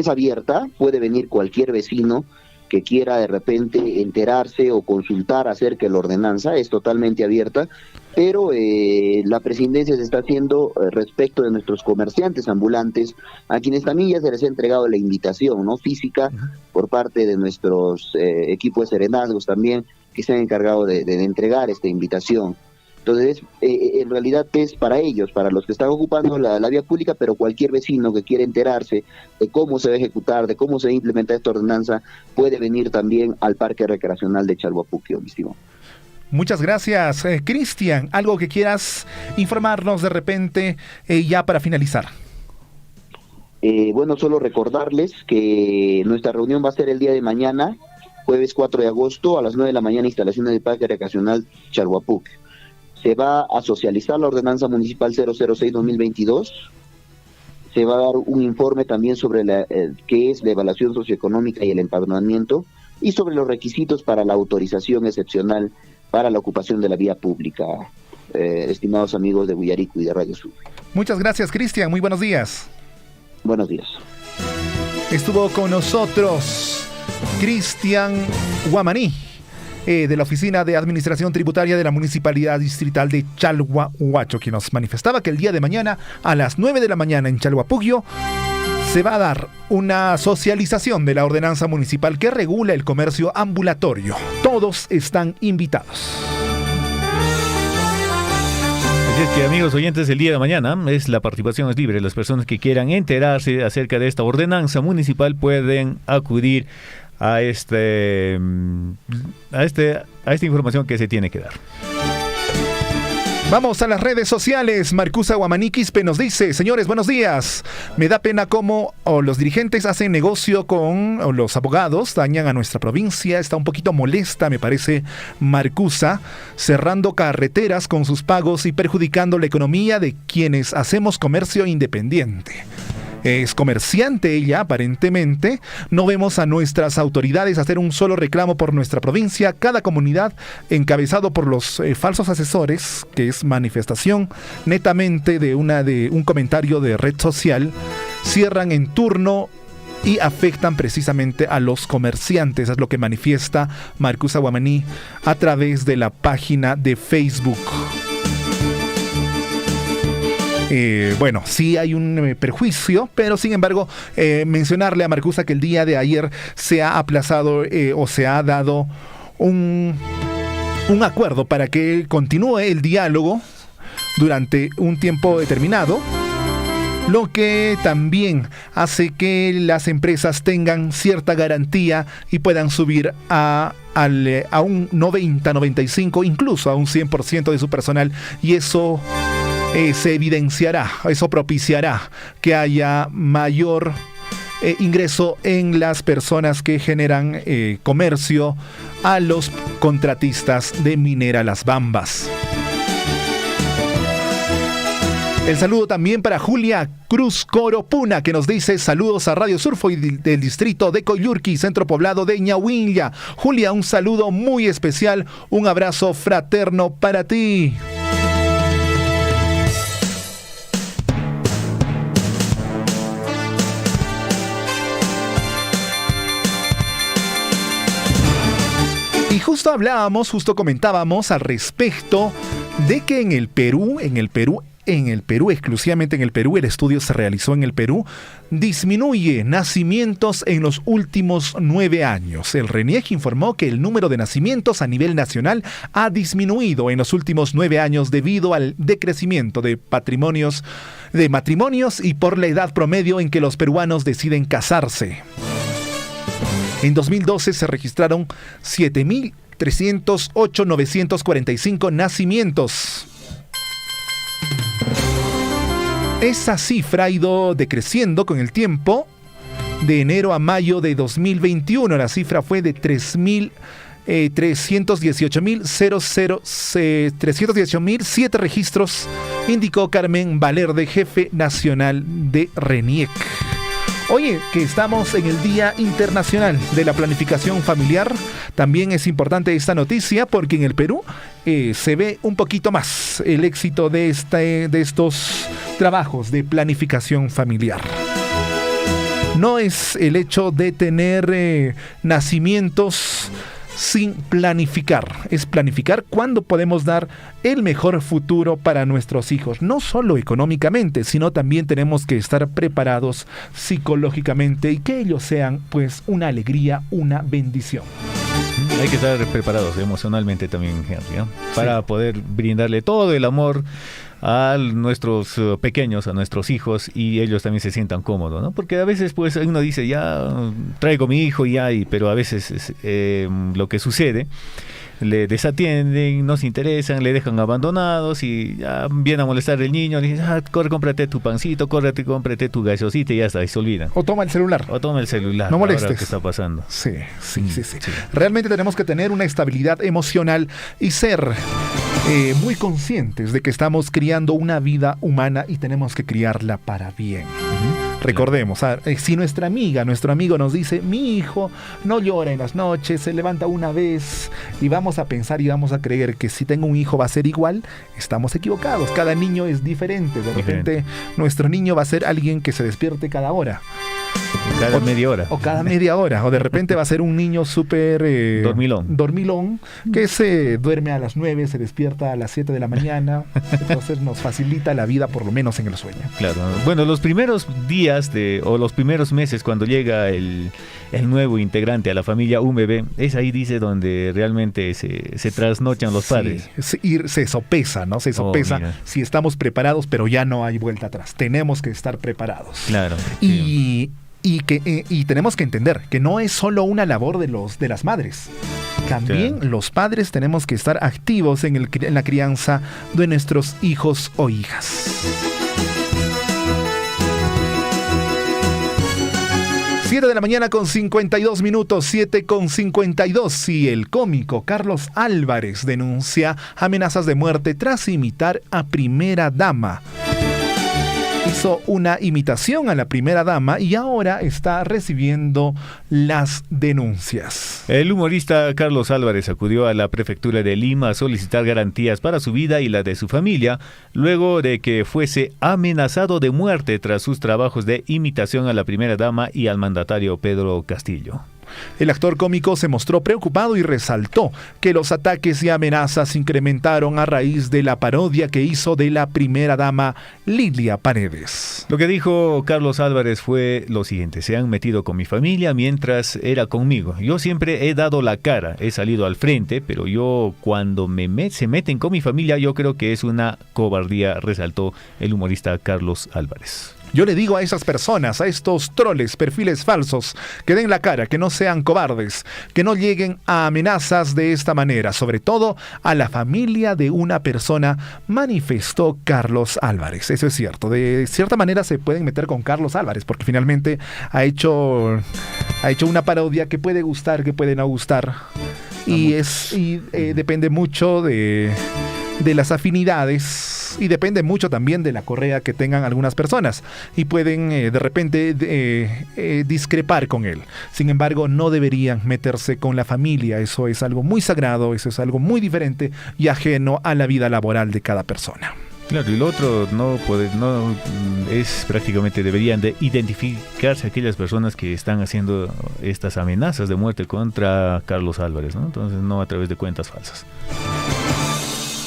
abierta, puede venir cualquier vecino que quiera de repente enterarse o consultar acerca de la ordenanza, es totalmente abierta, pero la presidencia se está haciendo respecto de nuestros comerciantes ambulantes, a quienes también ya se les ha entregado la invitación, ¿no?, física, por parte de nuestros equipos de serenazgos también, que se han encargado de entregar esta invitación. Entonces, en realidad es para ellos, para los que están ocupando la vía pública, pero cualquier vecino que quiera enterarse de cómo se va a ejecutar, de cómo se va a implementar esta ordenanza, puede venir también al Parque Recreacional de Chalhuapuquio, mi estimado. Muchas gracias, Cristian. ¿Algo que quieras informarnos de repente ya para finalizar? Bueno, solo recordarles que nuestra reunión va a ser el día de mañana, jueves 4 de agosto, a las 9 de la mañana, instalaciones del Parque Recreacional Chalhuapuquio. Se va a socializar la ordenanza municipal 006-2022, se va a dar un informe también sobre qué es la evaluación socioeconómica y el empadronamiento, y sobre los requisitos para la autorización excepcional para la ocupación de la vía pública, estimados amigos de Huillarico y de Radio Sur. Muchas gracias, Cristian, muy buenos días. Buenos días. Estuvo con nosotros Cristian Guamaní, de la Oficina de Administración Tributaria de la Municipalidad Distrital de Chalhuahuacho, quien nos manifestaba que el día de mañana a las 9 de la mañana en Chalhuapuquio se va a dar una socialización de la ordenanza municipal que regula el comercio ambulatorio. Todos están invitados. Así es que, amigos oyentes, el día de mañana la participación es libre. Las personas que quieran enterarse acerca de esta ordenanza municipal pueden acudir a esta información que se tiene que dar. Vamos a las redes sociales. Marcusa Guamaní Quispe nos dice: señores, buenos días. Me da pena cómo los dirigentes hacen negocio con los abogados, dañan a nuestra provincia. Está un poquito molesta, me parece, Marcusa, cerrando carreteras con sus pagos y perjudicando la economía de quienes hacemos comercio independiente. Es comerciante ella, aparentemente. No vemos a nuestras autoridades hacer un solo reclamo por nuestra provincia. Cada comunidad, encabezado por los falsos asesores, que es manifestación netamente de un comentario de red social, cierran en turno y afectan precisamente a los comerciantes. Es lo que manifiesta Marcusa Guamaní a través de la página de Facebook. Bueno, sí hay un perjuicio, pero sin embargo, mencionarle a Marcusa que el día de ayer se ha aplazado o se ha dado un acuerdo para que continúe el diálogo durante un tiempo determinado, lo que también hace que las empresas tengan cierta garantía y puedan subir a un 90, 95, incluso a un 100% de su personal, y eso se evidenciará, eso propiciará que haya mayor ingreso en las personas que generan comercio a los contratistas de Minera Las Bambas. El saludo también para Julia Cruz Coropuna, que nos dice saludos a Radio Surfo y del distrito de Coyurqui, centro poblado de Ñahuilla. Julia, un saludo muy especial, un abrazo fraterno para ti. Y justo comentábamos al respecto de que en el Perú, exclusivamente en el Perú, el estudio se realizó en el Perú, disminuye nacimientos en los últimos 9 años. El RENIEC informó que el número de nacimientos a nivel nacional ha disminuido en los últimos 9 años debido al decrecimiento de matrimonios y por la edad promedio en que los peruanos deciden casarse. En 2012 se registraron 7.308.945 nacimientos. Esa cifra ha ido decreciendo con el tiempo. De enero a mayo de 2021 la cifra fue de 318.007 registros, indicó Carmen Valerde, jefe nacional de RENIEC. Oye, que estamos en el Día Internacional de la Planificación Familiar. También es importante esta noticia porque en el Perú se ve un poquito más el éxito de estos trabajos de planificación familiar. No es el hecho de tener nacimientos sin planificar, es planificar cuándo podemos dar el mejor futuro para nuestros hijos, no solo económicamente, sino también tenemos que estar preparados psicológicamente y que ellos sean pues una alegría, una bendición. Hay que estar preparados emocionalmente también, Henry, ¿no? Para poder brindarle todo el amor a nuestros pequeños, a nuestros hijos, y ellos también se sientan cómodos, ¿no? Porque a veces pues uno dice, ya traigo mi hijo pero a veces lo que sucede, le desatienden, no se interesan, le dejan abandonados y ya viene a molestar el niño, le dicen, corre, cómprate tu pancito, cómprate tu gaseosita y ya está, y se olvidan. O toma el celular. No molestes. ¿Qué está pasando? Sí. Realmente tenemos que tener una estabilidad emocional y ser muy conscientes de que estamos criando una vida humana y tenemos que criarla para bien. Recordemos, si nuestra amiga, nuestro amigo nos dice, mi hijo no llora en las noches, se levanta una vez, y vamos a pensar y vamos a creer que si tengo un hijo va a ser igual, estamos equivocados. Cada niño es diferente. De repente nuestro niño va a ser alguien que se despierte cada hora. Cada media hora. O cada media hora. O de repente va a ser un niño súper dormilón, que se duerme a las 9, se despierta a las 7 de la mañana. Entonces nos facilita la vida, por lo menos en el sueño. Claro. Bueno, los primeros días o los primeros meses cuando llega el nuevo integrante a la familia, un bebé, es ahí, dice, donde realmente se trasnochan los padres. Y se sopesa, ¿no? Se sopesa si estamos preparados, pero ya no hay vuelta atrás. Tenemos que estar preparados. Claro. Y tenemos que entender que no es solo una labor de las madres. También los padres tenemos que estar activos en la crianza de nuestros hijos o hijas. 7 de la mañana con 52 minutos, 7:52. Y el cómico Carlos Álvarez denuncia amenazas de muerte tras imitar a primera dama. Hizo una imitación a la primera dama y ahora está recibiendo las denuncias. El humorista Carlos Álvarez acudió a la prefectura de Lima a solicitar garantías para su vida y la de su familia, luego de que fuese amenazado de muerte tras sus trabajos de imitación a la primera dama y al mandatario Pedro Castillo. El actor cómico se mostró preocupado y resaltó que los ataques y amenazas se incrementaron a raíz de la parodia que hizo de la primera dama Lilia Paredes. Lo que dijo Carlos Álvarez fue lo siguiente: se han metido con mi familia mientras era conmigo. Yo siempre he dado la cara, he salido al frente, pero yo cuando se meten con mi familia, yo creo que es una cobardía, resaltó el humorista Carlos Álvarez. Yo le digo a esas personas, a estos troles, perfiles falsos, que den la cara, que no sean cobardes, que no lleguen a amenazas de esta manera, sobre todo a la familia de una persona, manifestó Carlos Álvarez. Eso es cierto, de cierta manera se pueden meter con Carlos Álvarez, porque finalmente ha hecho una parodia que puede gustar, que puede no gustar, y depende mucho de las afinidades, y depende mucho también de la correa que tengan algunas personas, y pueden de repente discrepar con él. Sin embargo, no deberían meterse con la familia. Eso es algo muy sagrado, eso es algo muy diferente y ajeno a la vida laboral de cada persona. Claro, y lo otro no es prácticamente, deberían de identificarse aquellas personas que están haciendo estas amenazas de muerte contra Carlos Álvarez, ¿no? Entonces, no a través de cuentas falsas.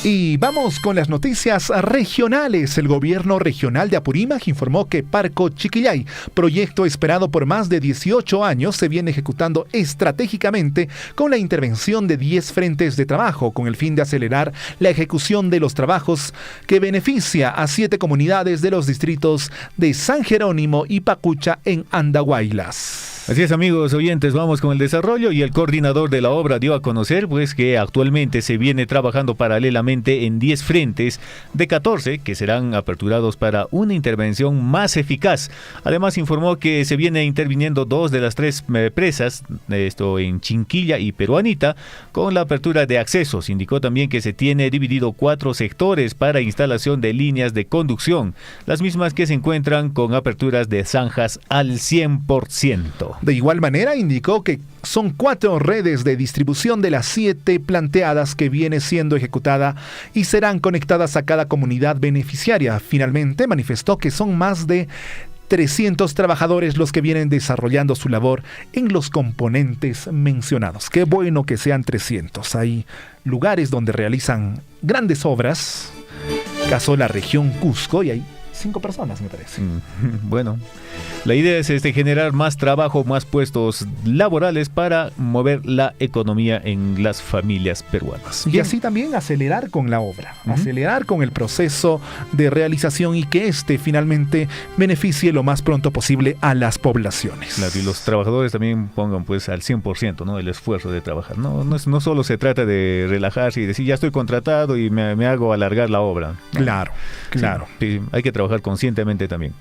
Y vamos con las noticias regionales. El gobierno regional de Apurímac informó que Parco Chiquillay, proyecto esperado por más de 18 años, se viene ejecutando estratégicamente con la intervención de 10 frentes de trabajo, con el fin de acelerar la ejecución de los trabajos que beneficia a 7 comunidades de los distritos de San Jerónimo y Pacucha en Andahuaylas. Así es, amigos oyentes, vamos con el desarrollo. Y el coordinador de la obra dio a conocer pues que actualmente se viene trabajando paralelamente en 10 frentes de 14 que serán aperturados para una intervención más eficaz. Además informó que se viene interviniendo 2 de las 3 presas, esto en Chinquilla y Peruanita, con la apertura de accesos. Indicó también que se tiene dividido 4 sectores para instalación de líneas de conducción, las mismas que se encuentran con aperturas de zanjas al 100%. De igual manera, indicó que son 4 redes de distribución de las 7 planteadas que viene siendo ejecutada y serán conectadas a cada comunidad beneficiaria. Finalmente, manifestó que son más de 300 trabajadores los que vienen desarrollando su labor en los componentes mencionados. Qué bueno que sean 300. Hay lugares donde realizan grandes obras, caso la región Cusco, y hay 5 personas, me parece. Bueno, la idea es generar más trabajo, más puestos laborales para mover la economía en las familias peruanas. Y así también acelerar con la obra, acelerar con el proceso de realización y que finalmente beneficie lo más pronto posible a las poblaciones. Claro, y los trabajadores también pongan pues al 100%, ¿no?, el esfuerzo de trabajar. No solo se trata de relajarse y decir ya estoy contratado y me hago alargar la obra. Claro. Sí, hay que trabajar conscientemente también.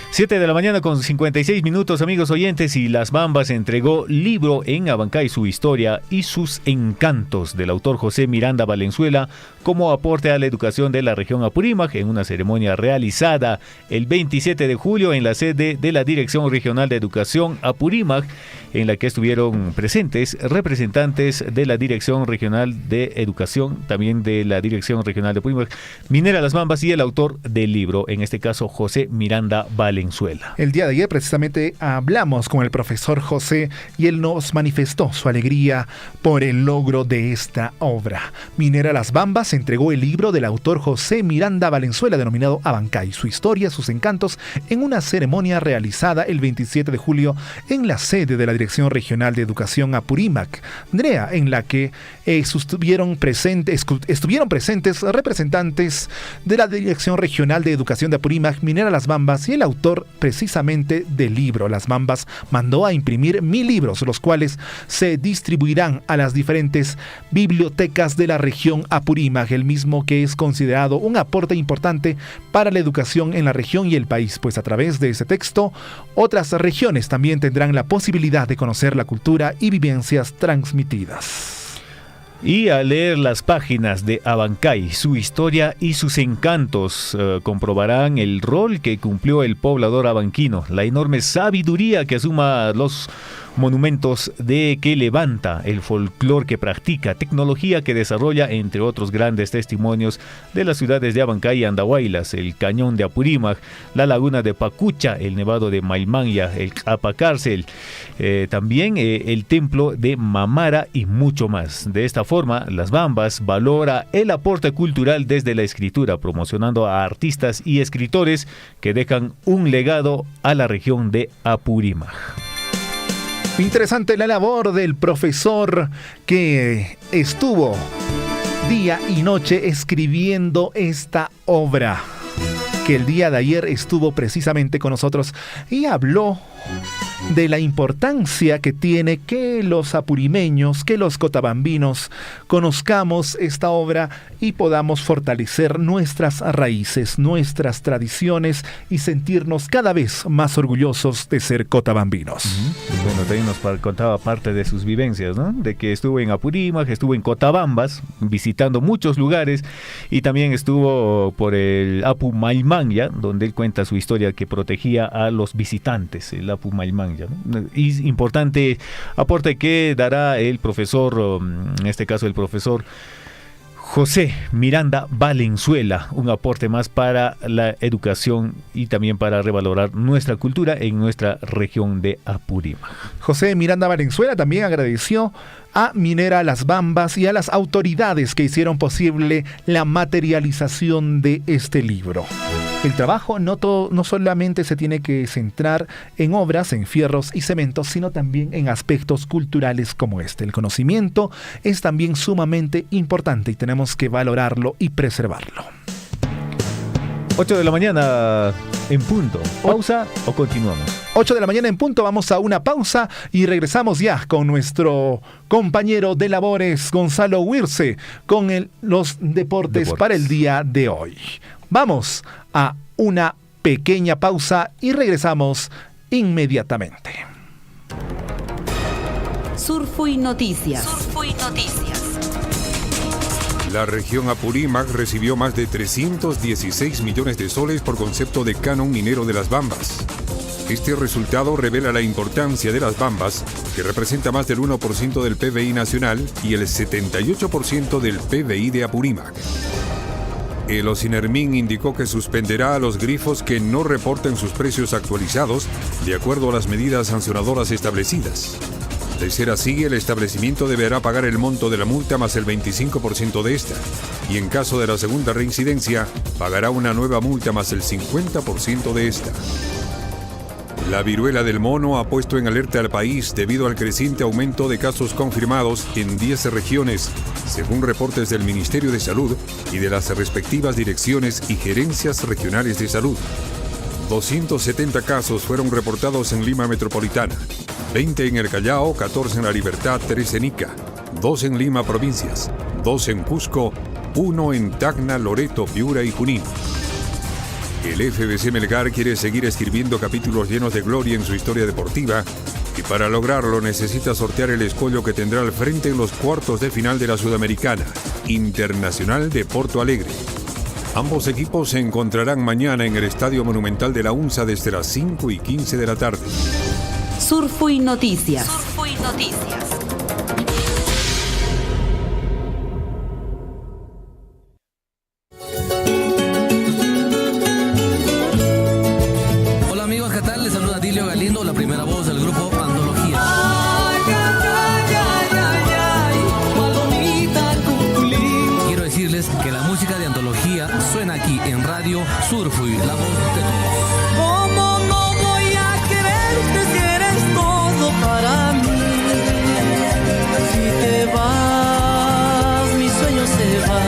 7 de la mañana con 56 minutos, amigos oyentes, y Las Bambas entregó libro en Abancay, su historia y sus encantos, del autor José Miranda Valenzuela, como aporte a la educación de la región Apurímac, en una ceremonia realizada el 27 de julio en la sede de la Dirección Regional de Educación Apurímac, en la que estuvieron presentes representantes de la Dirección Regional de Educación, también de la Dirección Regional de Apurímac, Minera Las Bambas, y el autor del libro, en este caso José Miranda Valenzuela. El día de ayer precisamente hablamos con el profesor José y él nos manifestó su alegría por el logro de esta obra. Minera Las Bambas entregó el libro del autor José Miranda Valenzuela, denominado Abancay, su historia, sus encantos, en una ceremonia realizada el 27 de julio en la sede de la Dirección Regional de Educación Apurímac, DREA, en la que estuvieron presentes representantes de la Dirección Regional de Educación de Apurímac, Minera Las Bambas, y el autor precisamente del libro. Las Bambas mandó a imprimir 1000 libros, los cuales se distribuirán a las diferentes bibliotecas de la región Apurímac, el mismo que es considerado un aporte importante para la educación en la región y el país, pues a través de ese texto otras regiones también tendrán la posibilidad de conocer la cultura y vivencias transmitidas. Y al leer las páginas de Abancay, su historia y sus encantos, comprobarán el rol que cumplió el poblador abanquino, la enorme sabiduría que asuma los monumentos que levanta, el folclor que practica, tecnología que desarrolla, entre otros grandes testimonios de las ciudades de Abancay y Andahuaylas, el cañón de Apurímac, la laguna de Pacucha, el nevado de Maimanya, el Apacárcel, también el templo de Mamara y mucho más. De esta forma, Las Bambas valora el aporte cultural desde la escritura, promocionando a artistas y escritores que dejan un legado a la región de Apurímac. Interesante la labor del profesor que estuvo día y noche escribiendo esta obra, que el día de ayer estuvo precisamente con nosotros y habló de la importancia que tiene que los apurimeños, que los cotabambinos conozcamos esta obra y podamos fortalecer nuestras raíces, nuestras tradiciones y sentirnos cada vez más orgullosos de ser cotabambinos. Bueno, también nos contaba parte de sus vivencias, ¿no? De que estuvo en Apurímac, estuvo en Cotabambas, visitando muchos lugares, y también estuvo por el Apu Maimanya, donde él cuenta su historia que protegía a los visitantes, el Apu Maimanya, ¿no? Y importante aporte que dará el profesor, en este caso el profesor José Miranda Valenzuela, un aporte más para la educación y también para revalorar nuestra cultura en nuestra región de Apurímac. José Miranda Valenzuela también agradeció a Minera Las Bambas y a las autoridades que hicieron posible la materialización de este libro. El trabajo no solamente se tiene que centrar en obras, en fierros y cementos, sino también en aspectos culturales como este. El conocimiento es también sumamente importante y tenemos que valorarlo y preservarlo. 8 de la mañana en punto. ¿Pausa o continuamos? 8 de la mañana en punto, vamos a una pausa y regresamos ya con nuestro compañero de labores, Gonzalo Huirce, con los deportes para el día de hoy. Vamos a una pequeña pausa y regresamos inmediatamente. Surfo y Noticias. La región Apurímac recibió más de 316 millones de soles por concepto de canon minero de Las Bambas. Este resultado revela la importancia de Las Bambas, que representa más del 1% del PBI nacional y el 78% del PBI de Apurímac. El Ocinermin indicó que suspenderá a los grifos que no reporten sus precios actualizados de acuerdo a las medidas sancionadoras establecidas. De ser así, el establecimiento deberá pagar el monto de la multa más el 25% de esta, y en caso de la segunda reincidencia, pagará una nueva multa más el 50% de esta. La viruela del mono ha puesto en alerta al país debido al creciente aumento de casos confirmados en 10 regiones, según reportes del Ministerio de Salud y de las respectivas direcciones y gerencias regionales de salud. 270 casos fueron reportados en Lima Metropolitana, 20 en El Callao, 14 en La Libertad, 3 en Ica, 2 en Lima Provincias, 2 en Cusco, 1 en Tacna, Loreto, Piura y Junín. El FBC Melgar quiere seguir escribiendo capítulos llenos de gloria en su historia deportiva y para lograrlo necesita sortear el escollo que tendrá al frente en los cuartos de final de la Sudamericana Internacional de Porto Alegre. Ambos equipos se encontrarán mañana en el Estadio Monumental de la UNSA desde las 5:15 de la tarde. Surfo y Noticias. Hola amigos, ¿qué tal? Les saluda Dilio Galindo, la primera voz del grupo Antología. Quiero decirles que la música de Antología suena aquí en Radio Surfo y la voz de todos. ¿Cómo no voy a quererte si eres todo para mí? Si te vas, mi sueño se va.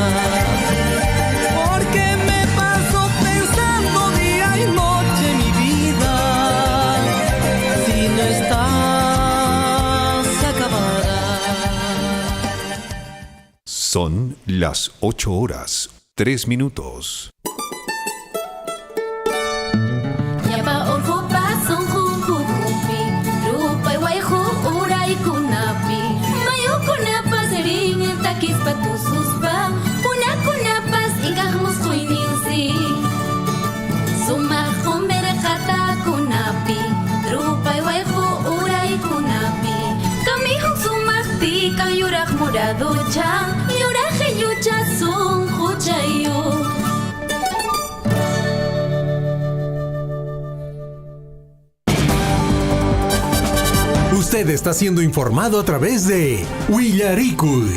Porque me paso pensando día y noche mi vida. Si no estás, se acabará. Son las 8:03. Yapa orjo pason jujupi, rupa iguayju uray kunapi. Mayo kunapas ering takis patususpa, kuna kunapas ikahmus kuininsi. Sumah kumbere kata kunapi, rupa iguayju uray kunapi. ducha, yuraje yucha son huchayo. Usted está siendo informado a través de Willaricul.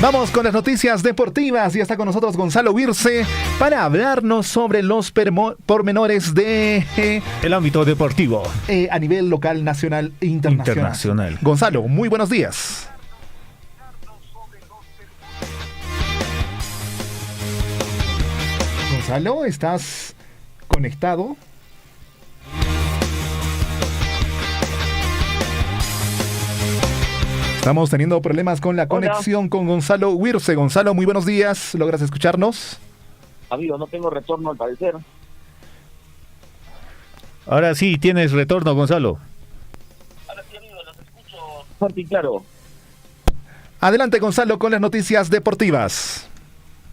Vamos con las noticias deportivas y está con nosotros Gonzalo Wirce para hablarnos sobre los pormenores de el ámbito deportivo a nivel local, nacional e internacional. Gonzalo, muy buenos días. Gonzalo, ¿estás conectado? Estamos teniendo problemas con la conexión con Gonzalo Wirce. Gonzalo, muy buenos días. ¿Logras escucharnos? Amigo, no tengo retorno al parecer. Ahora sí, tienes retorno, Gonzalo. Ahora sí, amigo, los escucho fuerte y claro. Adelante, Gonzalo, con las noticias deportivas.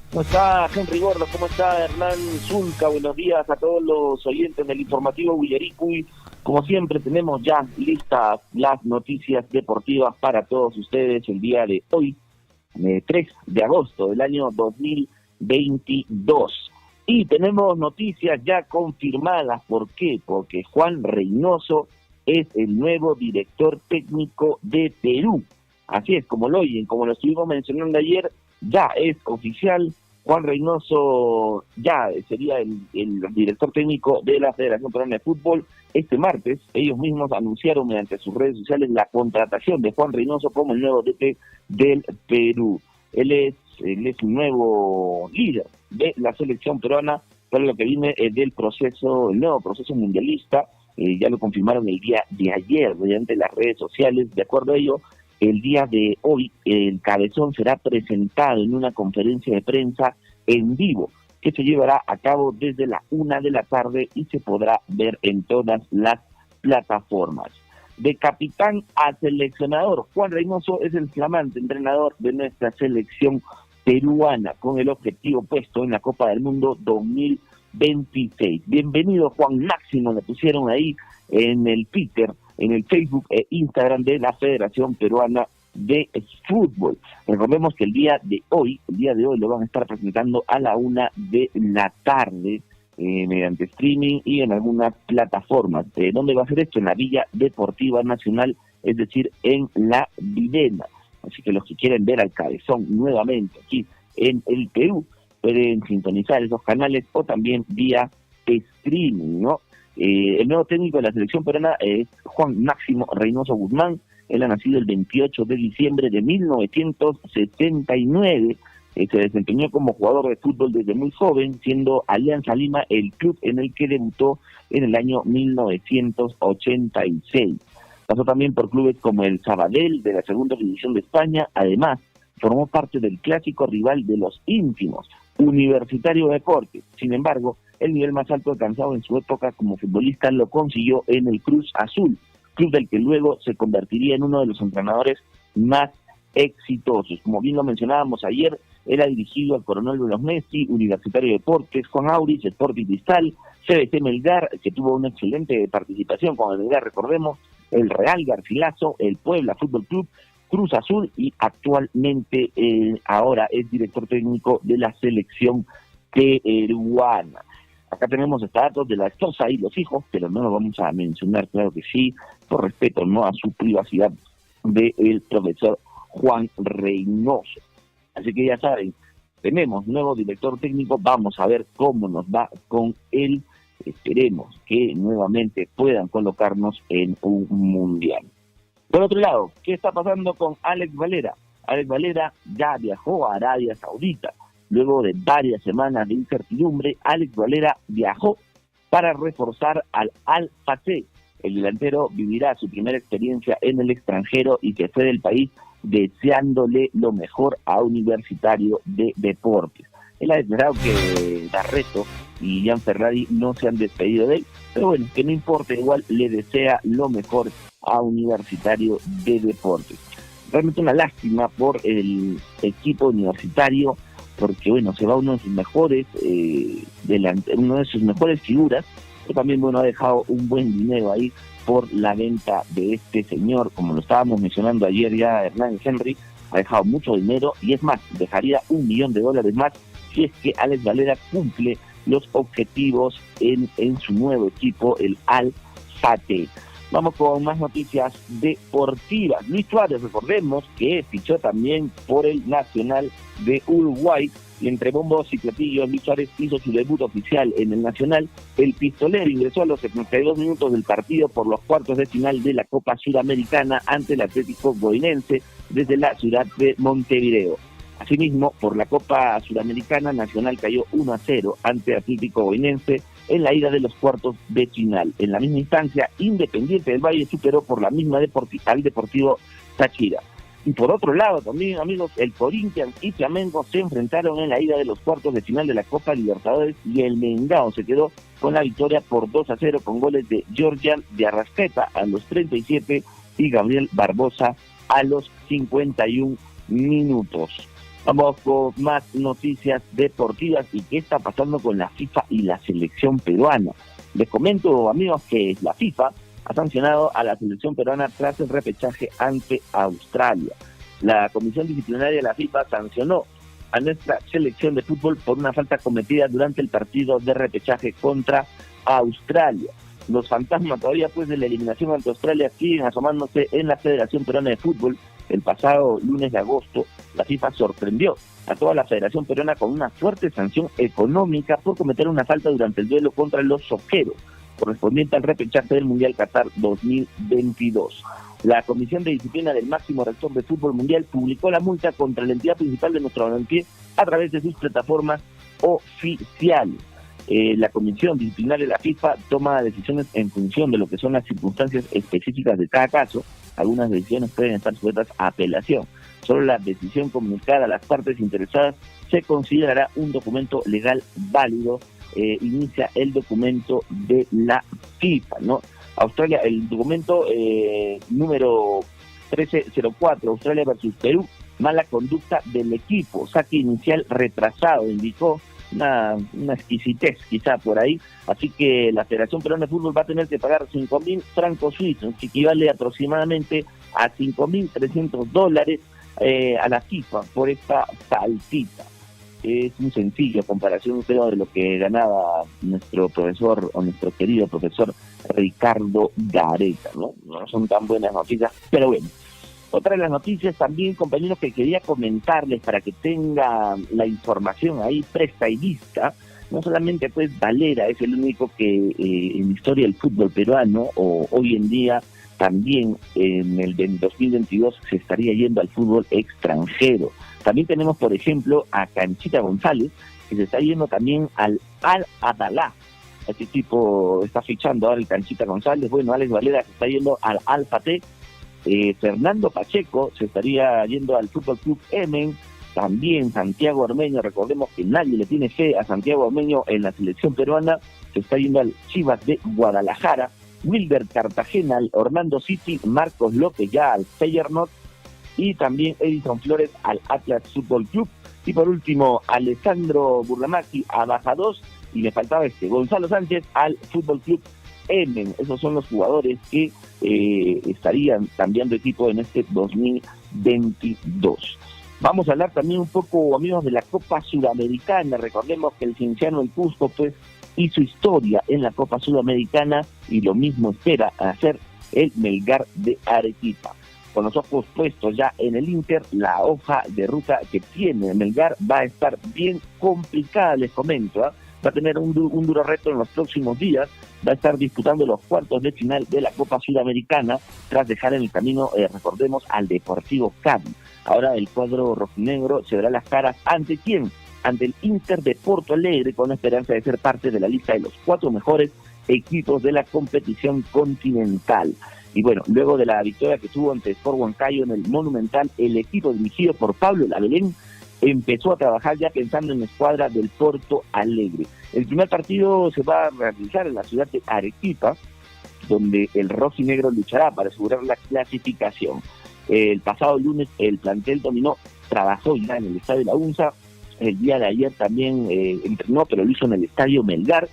¿Cómo está Henry Gordo? ¿Cómo está Hernán Zulca? Buenos días a todos los oyentes del informativo Willaricui. Como siempre, tenemos ya listas las noticias deportivas para todos ustedes el día de hoy, 3 de agosto del año 2022. Y tenemos noticias ya confirmadas. ¿Por qué? Porque Juan Reynoso es el nuevo director técnico de Perú. Así es, como lo oyen, como lo estuvimos mencionando ayer, ya es oficial. Juan Reynoso ya sería el director técnico de la Federación Peruana de Fútbol. Este martes, ellos mismos anunciaron mediante sus redes sociales la contratación de Juan Reynoso como el nuevo DT del Perú. Él es el nuevo líder de la selección peruana para lo que viene del el nuevo proceso mundialista. Ya lo confirmaron el día de ayer mediante las redes sociales. De acuerdo a ello, el día de hoy el cabezón será presentado en una conferencia de prensa en vivo que se llevará a cabo desde la 1 de la tarde y se podrá ver en todas las plataformas. De capitán a seleccionador, Juan Reynoso es el flamante entrenador de nuestra selección peruana con el objetivo puesto en la Copa del Mundo 2026. Bienvenido, Juan Máximo, le pusieron ahí en el Twitter, en el Facebook e Instagram de la Federación Peruana de Fútbol. Recordemos que el día de hoy lo van a estar presentando a la 1 de la tarde mediante streaming y en algunas plataformas. ¿Dónde va a ser esto? En la Villa Deportiva Nacional, es decir, en La Videna. Así que los que quieren ver al cabezón nuevamente aquí en el Perú pueden sintonizar esos canales o también vía streaming, ¿no? El nuevo técnico de la selección peruana es Juan Máximo Reynoso Guzmán. Él ha nacido el 28 de diciembre de 1979. Se desempeñó como jugador de fútbol desde muy joven, siendo Alianza Lima el club en el que debutó en el año 1986. Pasó también por clubes como el Sabadell de la Segunda División de España. Además, formó parte del clásico rival de los ínfimos, Universitario de Deportes. Sin embargo, el nivel más alto alcanzado en su época como futbolista lo consiguió en el Cruz Azul, club del que luego se convertiría en uno de los entrenadores más exitosos. Como bien lo mencionábamos ayer, él ha dirigido al Coronel de los Messi, Universitario de Deportes, Juan Auris, Sporting Cristal, CBC Melgar, que tuvo una excelente participación con el Melgar, recordemos, el Real Garcilaso, el Puebla Fútbol Club, Cruz Azul y actualmente ahora es director técnico de la selección peruana. Acá tenemos datos de la esposa y los hijos, pero no los vamos a mencionar, claro que sí, por respeto no a su privacidad del profesor Juan Reynoso. Así que ya saben, tenemos nuevo director técnico, vamos a ver cómo nos va con él. Esperemos que nuevamente puedan colocarnos en un mundial. Por otro lado, ¿qué está pasando con Alex Valera? Alex Valera ya viajó a Arabia Saudita. Luego de varias semanas de incertidumbre, Alex Valera viajó para reforzar al Al-Fateh. El delantero vivirá su primera experiencia en el extranjero y se fue del país deseándole lo mejor a Universitario de Deportes. Él ha declarado que Barreto y Jan Ferrari no se han despedido de él, pero bueno, que no importa, igual le desea lo mejor a Universitario de Deportes. Realmente una lástima por el equipo universitario, porque bueno, se va uno de sus mejores una de sus mejores figuras, pero también, bueno, ha dejado un buen dinero ahí por la venta de este señor, como lo estábamos mencionando ayer ya, Hernán Henry, ha dejado mucho dinero y es más, dejaría $1 millón más si es que Alex Valera cumple los objetivos en su nuevo equipo, el Al-Fateh. Vamos con más noticias deportivas. Luis Suárez, recordemos que fichó también por el Nacional de Uruguay, y entre bombos y platillos Luis Suárez hizo su debut oficial en el Nacional. El pistolero ingresó a los 72 minutos del partido por los cuartos de final de la Copa Sudamericana ante el Atlético Goianiense desde la ciudad de Montevideo. Asimismo, por la Copa Sudamericana, Nacional cayó 1-0 ante Atlético Goianiense en la ida de los cuartos de final. En la misma instancia, Independiente del Valle superó por la misma al Deportivo Táchira. Y por otro lado también, amigos, el Corinthians y Flamengo se enfrentaron en la ida de los cuartos de final de la Copa Libertadores y el Mengao se quedó con la victoria por 2-0 con goles de Georgian de Arrascaeta a los 37 y Gabriel Barbosa a los 51 minutos. Vamos con más noticias deportivas y qué está pasando con la FIFA y la selección peruana. Les comento, amigos, que la FIFA ha sancionado a la selección peruana tras el repechaje ante Australia. La Comisión Disciplinaria de la FIFA sancionó a nuestra selección de fútbol por una falta cometida durante el partido de repechaje contra Australia. Los fantasmas todavía pues de la eliminación ante Australia siguen asomándose en la Federación Peruana de Fútbol. El pasado lunes de agosto, la FIFA sorprendió a toda la Federación Peruana con una fuerte sanción económica por cometer una falta durante el duelo contra los soqueros, correspondiente al repechaje del Mundial Qatar 2022. La Comisión de Disciplina del máximo rector de fútbol mundial publicó la multa contra la entidad principal de nuestro balompié a través de sus plataformas oficiales. La Comisión Disciplinaria de la FIFA toma decisiones en función de lo que son las circunstancias específicas de cada caso. Algunas decisiones pueden estar sujetas a apelación. Solo la decisión comunicada a las partes interesadas se considerará un documento legal válido. Inicia el documento de la FIFA, ¿no? Australia, el documento número 1304, Australia versus Perú, mala conducta del equipo, saque inicial retrasado, indicó una exquisitez quizá por ahí, así que la Federación Peruana de Fútbol va a tener que pagar 5.000 francos suizos, que equivale aproximadamente a $5.300 a la FIFA por esta faltita. Es un sencillo comparación, creo, de lo que ganaba nuestro profesor o nuestro querido profesor Ricardo Gareca, ¿no? No son tan buenas noticias, pero bueno. Otra de las noticias también, compañeros, que quería comentarles para que tengan la información ahí presta y vista. No solamente pues Valera es el único que en la historia del fútbol peruano, o hoy en día también en el 2022 se estaría yendo al fútbol extranjero. También tenemos, por ejemplo, a Canchita González, que se está yendo también al Al-Adalá. Este tipo está fichando ahora el Canchita González. Bueno, Alex Valera se está yendo al Al-Fateh. Fernando Pacheco se estaría yendo al Fútbol Club Emen. También Santiago Ormeño, recordemos que nadie le tiene fe a Santiago Ormeño en la selección peruana, se está yendo al Chivas de Guadalajara. Wilber Cartagena al Orlando City, Marcos López ya al Feyenoord y también Edison Flores al Atlas Fútbol Club. Y por último, Alessandro Burlamaqui a Baja 2 y me faltaba Gonzalo Sánchez al Fútbol Club Emen. Esos son los jugadores que estarían cambiando equipo en este 2022. Vamos a hablar también un poco, amigos, de la Copa Sudamericana. Recordemos que el Cienciano del Cusco pues hizo historia en la Copa Sudamericana y lo mismo espera hacer el Melgar de Arequipa. Con los ojos puestos ya en el Inter, la hoja de ruta que tiene Melgar va a estar bien complicada, les comento, ¿eh? Va a tener un duro reto en los próximos días, va a estar disputando los cuartos de final de la Copa Sudamericana tras dejar en el camino, recordemos, al Deportivo Cali. Ahora el cuadro rojinegro se verá las caras ante ¿quién? Ante el Inter de Porto Alegre, con esperanza de ser parte de la lista de los 4 mejores equipos de la competición continental. Y bueno, luego de la victoria que tuvo ante Sport Huancayo en el Monumental, el equipo dirigido por Pablo Labelén empezó a trabajar ya pensando en la escuadra del Porto Alegre. El primer partido se va a realizar en la ciudad de Arequipa, donde el rojinegro luchará para asegurar la clasificación. El pasado lunes el plantel trabajó ya en el Estadio La Unza. El día de ayer también entrenó, pero lo hizo en el Estadio Melgar.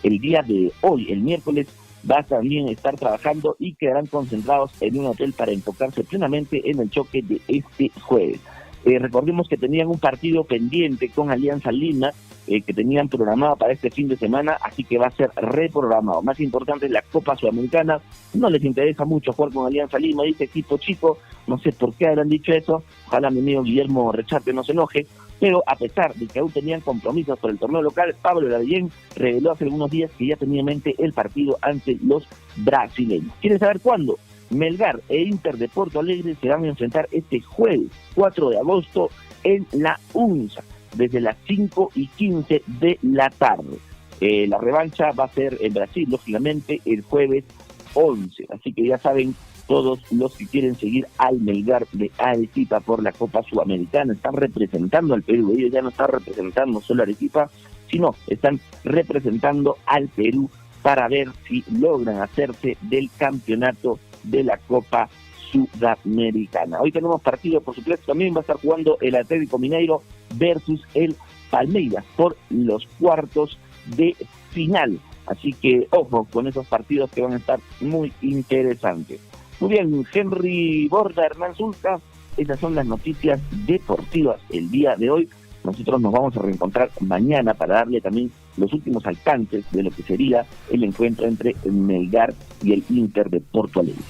el día de hoy, el miércoles, va a también estar trabajando y quedarán concentrados en un hotel para enfocarse plenamente en el choque de este jueves. Recordemos que tenían un partido pendiente con Alianza Lima, que tenían programado para este fin de semana, así que va a ser reprogramado. Más importante es la Copa Sudamericana, no les interesa mucho jugar con Alianza Lima, dice equipo chico, no sé por qué habrán dicho eso, ojalá mi amigo Guillermo Recharte no se enoje, pero a pesar de que aún tenían compromisos por el torneo local, Pablo Lavillén reveló hace algunos días que ya tenía en mente el partido ante los brasileños. ¿Quieren saber cuándo? Melgar e Inter de Porto Alegre se van a enfrentar este jueves 4 de agosto en la UNSA, desde las 5:15 de la tarde. La revancha va a ser en Brasil, lógicamente, el jueves 11. Así que ya saben, todos los que quieren seguir al Melgar de Arequipa por la Copa Sudamericana, están representando al Perú. Ellos ya no están representando solo a Arequipa, sino están representando al Perú para ver si logran hacerse del campeonato de la Copa Sudamericana. Hoy tenemos partido, por supuesto, también va a estar jugando el Atlético Mineiro versus el Palmeiras por los cuartos de final. Así que ojo con esos partidos que van a estar muy interesantes. Muy bien, Henry Borda, Hernán Zulca, esas son las noticias deportivas el día de hoy. Nosotros nos vamos a reencontrar mañana para darle también los últimos alcances de lo que sería el encuentro entre el Melgar y el Inter de Porto Alegre.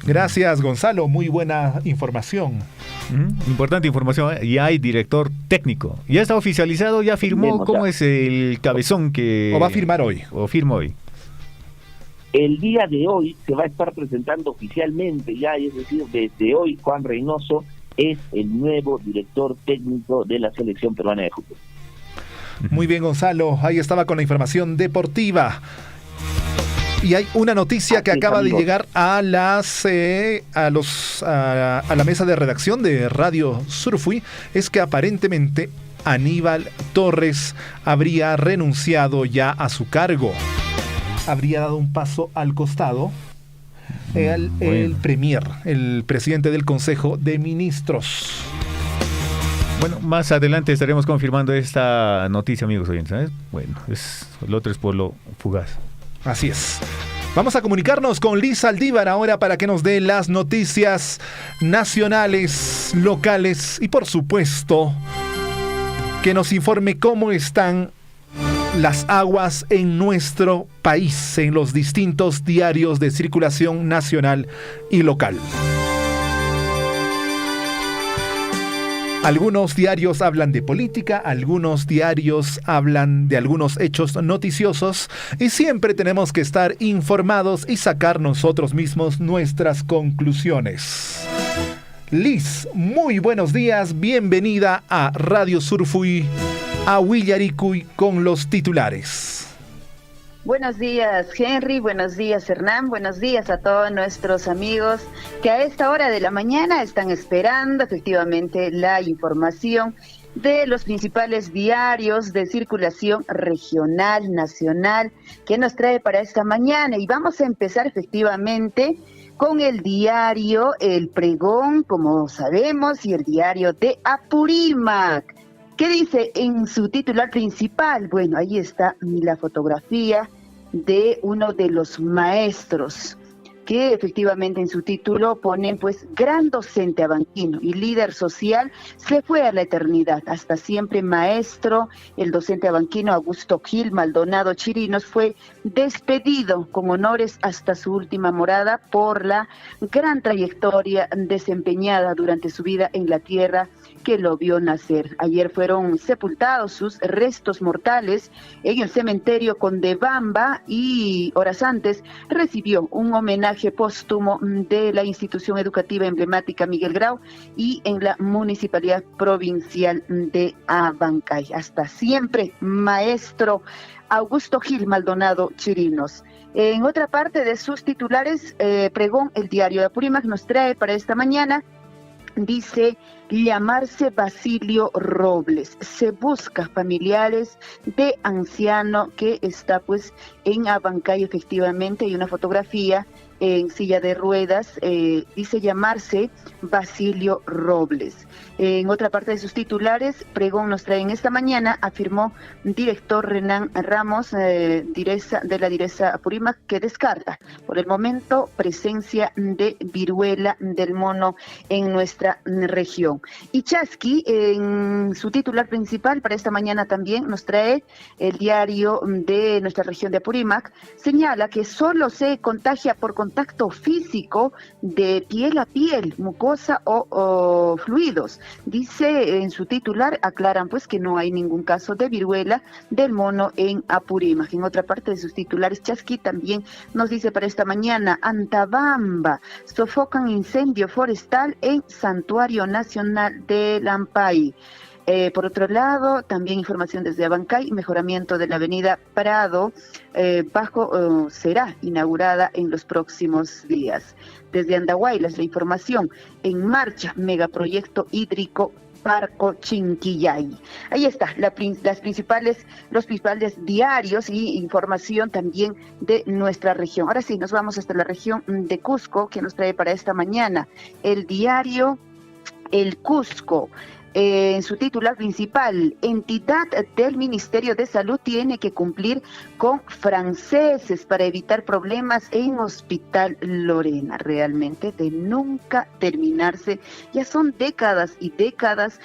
Gracias, Gonzalo. Muy buena información. Importante información. Ya hay director técnico. Ya está oficializado, ya firmó. ¿Cómo es el cabezón que...? ¿O va a firmar hoy? ¿O firma hoy? El día de hoy se va a estar presentando oficialmente ya, es decir, desde hoy Juan Reynoso es el nuevo director técnico de la selección peruana de fútbol. Muy bien, Gonzalo. Ahí estaba con la información deportiva. Y hay una noticia que acaba de llegar a la mesa de redacción de Radio Surfui, es que aparentemente Aníbal Torres habría renunciado ya a su cargo. Habría dado un paso al costado el premier, el presidente del Consejo de Ministros. Bueno, más adelante estaremos confirmando esta noticia, amigos oyentes, ¿sabes? Bueno, el otro es por lo fugaz. Así es. Vamos a comunicarnos con Liz Aldívar ahora para que nos dé las noticias nacionales, locales y por supuesto que nos informe cómo están las aguas en nuestro país, en los distintos diarios de circulación nacional y local. Algunos diarios hablan de política, algunos diarios hablan de algunos hechos noticiosos y siempre tenemos que estar informados y sacar nosotros mismos nuestras conclusiones. Liz, muy buenos días, bienvenida a Radio Surfui, a Willaricuy con los titulares. Buenos días, Henry, buenos días, Hernán, buenos días a todos nuestros amigos que a esta hora de la mañana están esperando efectivamente la información de los principales diarios de circulación regional, nacional, que nos trae para esta mañana. Y vamos a empezar efectivamente con el diario El Pregón, como sabemos, y el diario de Apurímac. ¿Qué dice en su titular principal? Bueno, ahí está la fotografía de uno de los maestros que efectivamente en su título ponen pues gran docente abanquino y líder social, se fue a la eternidad, hasta siempre maestro. El docente abanquino Augusto Gil Maldonado Chirinos fue despedido con honores hasta su última morada por la gran trayectoria desempeñada durante su vida en la tierra que lo vio nacer. Ayer fueron sepultados sus restos mortales en el cementerio Condebamba y horas antes recibió un homenaje póstumo de la institución educativa emblemática Miguel Grau y en la Municipalidad Provincial de Abancay. Hasta siempre, maestro Augusto Gil Maldonado Chirinos. En otra parte de sus titulares, Pregón, el diario de Apurímac, nos trae para esta mañana, dice, llamarse Basilio Robles. Se busca familiares de anciano que está pues en Abancay. Efectivamente hay una fotografía en silla de ruedas, dice llamarse Basilio Robles. En otra parte de sus titulares, pregón nos trae en esta mañana, afirmó director Renan Ramos de la Direza Apurímac, que descarta por el momento presencia de viruela del mono en nuestra región. Y Chasqui, en su titular principal para esta mañana también nos trae el diario de nuestra región de Apurímac, señala que solo se contagia por contacto físico de piel a piel, mucosa o fluidos. Dice en su titular, aclaran pues que no hay ningún caso de viruela del mono en Apurímac. En otra parte de sus titulares, Chasqui también nos dice para esta mañana, Antabamba, sofocan incendio forestal en Santuario Nacional de Lampay. Por otro lado, también información desde Abancay, mejoramiento de la avenida Prado será inaugurada en los próximos días. Desde Andahuaylas, la información, en marcha, megaproyecto hídrico Parco Chinquillay. Ahí está, los principales diarios y información también de nuestra región. Ahora sí, nos vamos hasta la región de Cusco, que nos trae para esta mañana el diario El Cusco. En su titular principal, entidad del Ministerio de Salud tiene que cumplir con franceses para evitar problemas en Hospital Lorena. Realmente de nunca terminarse, ya son décadas y décadas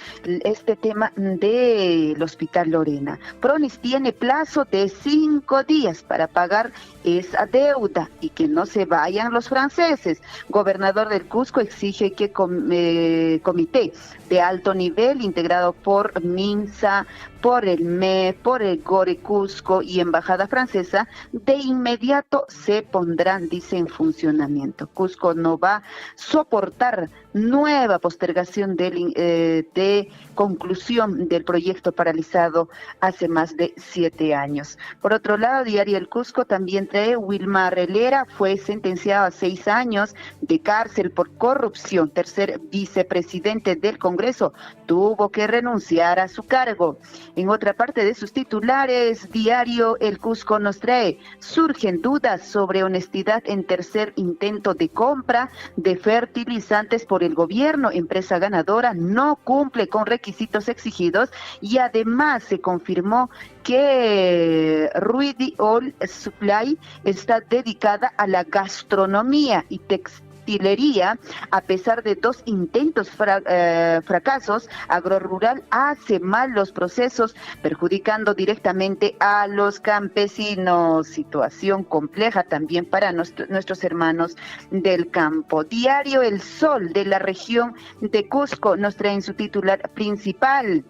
este tema del Hospital Lorena. Pronis tiene plazo de 5 días para pagar esa deuda y que no se vayan los franceses. Gobernador del Cusco exige que comité de alto nivel integrado por MINSA, por el ME, por el GORE Cusco y Embajada Francesa, de inmediato se pondrán, dice, en funcionamiento. Cusco no va a soportar nueva postergación de conclusión del proyecto paralizado hace más de 7 años. Por otro lado, Diario El Cusco también trae Wilmar Helera, fue sentenciado a 6 años de cárcel por corrupción. Tercer vicepresidente del Congreso tuvo que renunciar a su cargo. En otra parte de sus titulares, Diario El Cusco nos trae, surgen dudas sobre honestidad en tercer intento de compra de fertilizantes por el gobierno. Empresa ganadora no cumple con requisitos exigidos y además se confirmó que Ruidi All Supply está dedicada a la gastronomía y textilería. A pesar de 2 intentos fracasos, Agrorural hace mal los procesos, perjudicando directamente a los campesinos. Situación compleja también para nuestros hermanos del campo. Diario El Sol de la región de Cusco nos trae en su titular principal: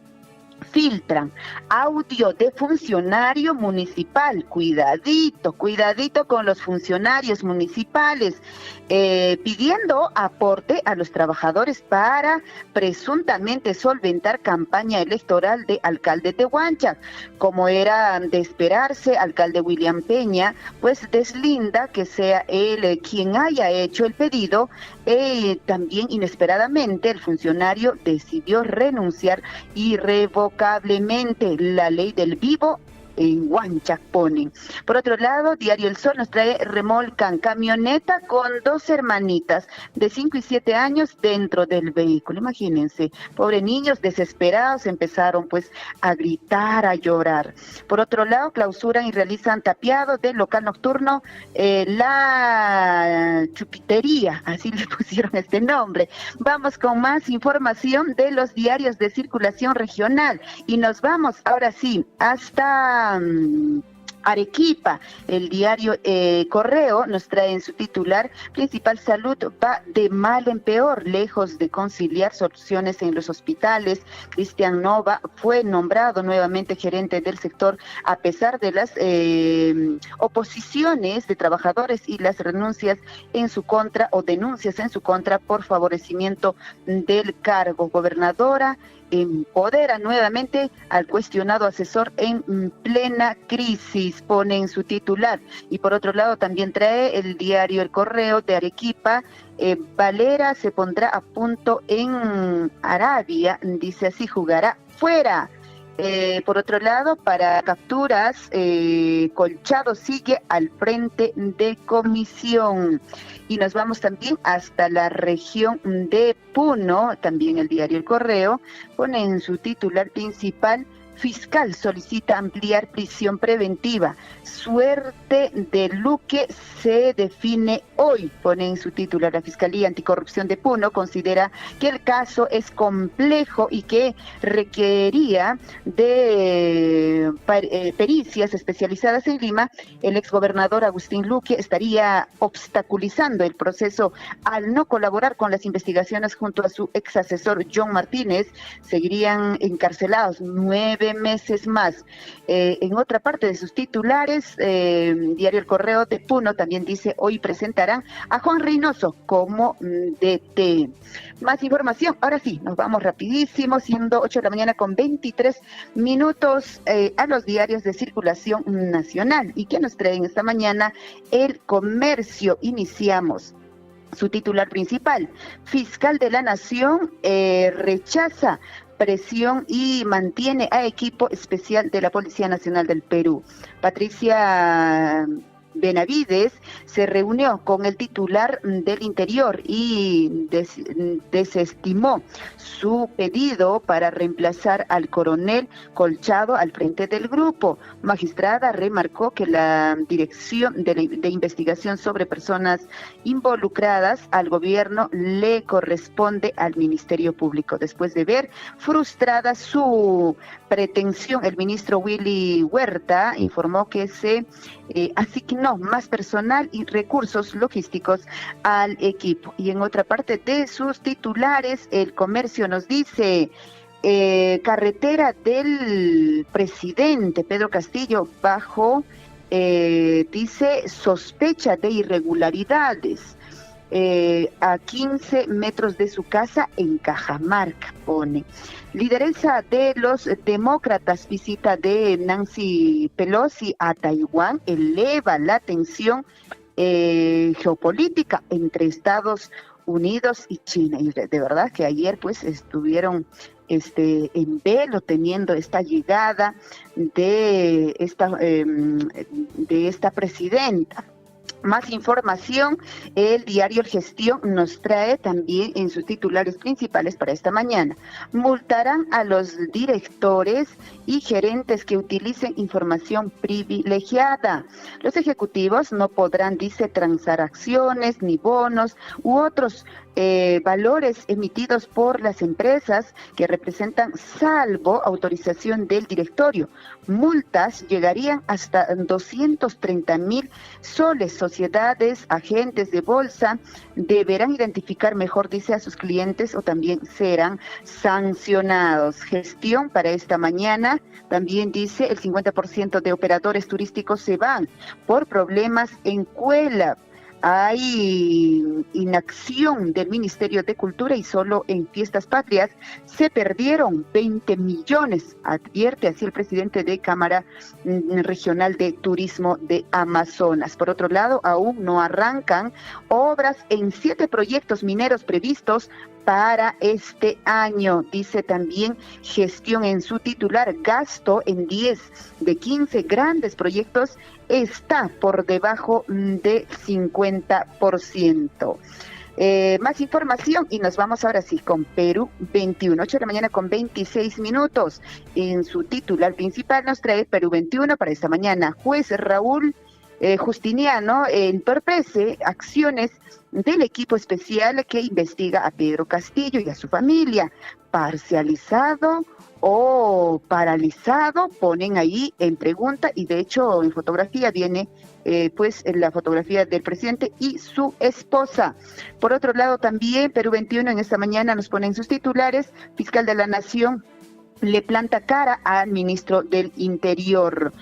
filtran audio de funcionario municipal. Cuidadito con los funcionarios municipales, pidiendo aporte a los trabajadores para presuntamente solventar campaña electoral de alcalde de Huanchac. Como era de esperarse, alcalde William Peña pues deslinda que sea él quien haya hecho el pedido. También inesperadamente el funcionario decidió renunciar irrevocablemente. La ley del vivo en Huanchac ponen. Por otro lado, Diario El Sol nos trae, remolcan camioneta con 2 hermanitas de 5 y 7 años dentro del vehículo. Imagínense, pobres niños desesperados empezaron pues a gritar, a llorar. Por otro lado, clausuran y realizan tapiado del local nocturno La Chupitería, así le pusieron este nombre. Vamos con más información de los diarios de circulación regional y nos vamos ahora sí hasta Arequipa. El diario Correo nos trae en su titular, principal salud va de mal en peor, lejos de conciliar soluciones en los hospitales. Cristian Nova fue nombrado nuevamente gerente del sector a pesar de las oposiciones de trabajadores y las renuncias en su contra o denuncias en su contra por favorecimiento del cargo. Gobernadora empodera nuevamente al cuestionado asesor en plena crisis, pone en su titular. Y por otro lado también trae el diario El Correo de Arequipa, Valera se pondrá a punto en Arabia, dice así, jugará fuera. Por otro lado, para capturas, Colchado sigue al frente de comisión. Y nos vamos también hasta la región de Puno, también el diario El Correo, pone en su titular principal: fiscal solicita ampliar prisión preventiva. Suerte de Luque se define hoy, pone en su título. La Fiscalía Anticorrupción de Puno considera que el caso es complejo y que requería de pericias especializadas en Lima. El exgobernador Agustín Luque estaría obstaculizando el proceso al no colaborar con las investigaciones junto a su ex asesor John Martínez. Seguirían encarcelados 9 meses más. En otra parte de sus titulares, diario El Correo de Puno también dice: hoy presentarán a Juan Reynoso como DT. Más información, ahora sí, nos vamos rapidísimo, siendo 8 de la mañana con 23 minutos, a los diarios de circulación nacional. ¿Y qué nos traen esta mañana? El Comercio. Iniciamos. Su titular principal: fiscal de la Nación rechaza presión y mantiene a equipo especial de la Policía Nacional del Perú. Patricia Benavides se reunió con el titular del Interior y desestimó su pedido para reemplazar al coronel Colchado al frente del grupo. Magistrada remarcó que la Dirección de Investigación sobre Personas Involucradas al Gobierno le corresponde al Ministerio Público. Después de ver frustrada su pretensión, el ministro Willy Huerta informó que se asignó más personal y recursos logísticos al equipo. Y en otra parte de sus titulares, El Comercio nos dice: carretera del presidente Pedro Castillo bajo, dice, sospecha de irregularidades. A 15 metros de su casa en Cajamarca, pone. Lideresa de los demócratas, visita de Nancy Pelosi a Taiwán eleva la tensión geopolítica entre Estados Unidos y China. Y de verdad que ayer pues estuvieron en velo teniendo esta llegada de esta presidenta. Más información, el diario El Gestión nos trae también en sus titulares principales para esta mañana. Multarán a los directores y gerentes que utilicen información privilegiada. Los ejecutivos no podrán, dice, transar acciones ni bonos u otros valores emitidos por las empresas que representan, salvo autorización del directorio. Multas llegarían hasta 230,000 soles. Sociedades, agentes de bolsa deberán identificar mejor, dice, a sus clientes o también serán sancionados. Gestión para esta mañana también dice: el 50% de operadores turísticos se van por problemas en Cuelap. Hay inacción del Ministerio de Cultura y solo en Fiestas Patrias se perdieron 20 millones, advierte así el presidente de Cámara Regional de Turismo de Amazonas. Por otro lado, aún no arrancan obras en 7 proyectos mineros previstos para este año, dice también Gestión en su titular. Gasto en 10 de 15 grandes proyectos está por debajo de 50%. Más información y nos vamos ahora sí con Perú 21, 8 de la mañana con 26 minutos. En su titular principal nos trae Perú 21 para esta mañana. Juez Raúl Justiniano entorpece acciones del equipo especial que investiga a Pedro Castillo y a su familia. Parcializado o paralizado, ponen ahí en pregunta, y de hecho en fotografía viene pues la fotografía del presidente y su esposa. Por otro lado también Perú 21 en esta mañana nos pone en sus titulares: fiscal de la Nación le planta cara al ministro del Interior.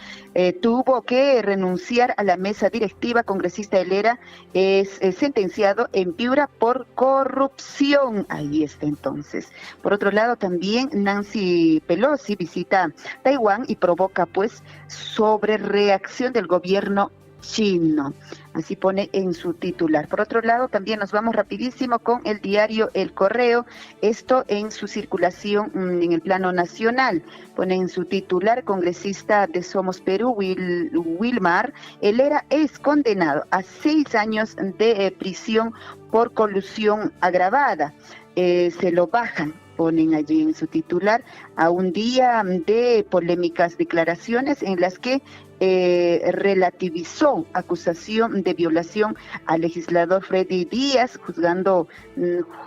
Tuvo que renunciar a la mesa directiva. Congresista Helera es sentenciado en Piura por corrupción. Ahí está entonces. Por otro lado también Nancy Pelosi visita Taiwán y provoca pues sobrereacción del gobierno chino. Así pone en su titular. Por otro lado, también nos vamos rapidísimo con el diario El Correo, esto en su circulación en el plano nacional. Pone en su titular, congresista de Somos Perú, Wilmar Helera es condenado a 6 años de prisión por colusión agravada. Se lo bajan, ponen allí en su titular, a un día de polémicas declaraciones en las que relativizó acusación de violación al legislador Freddy Díaz,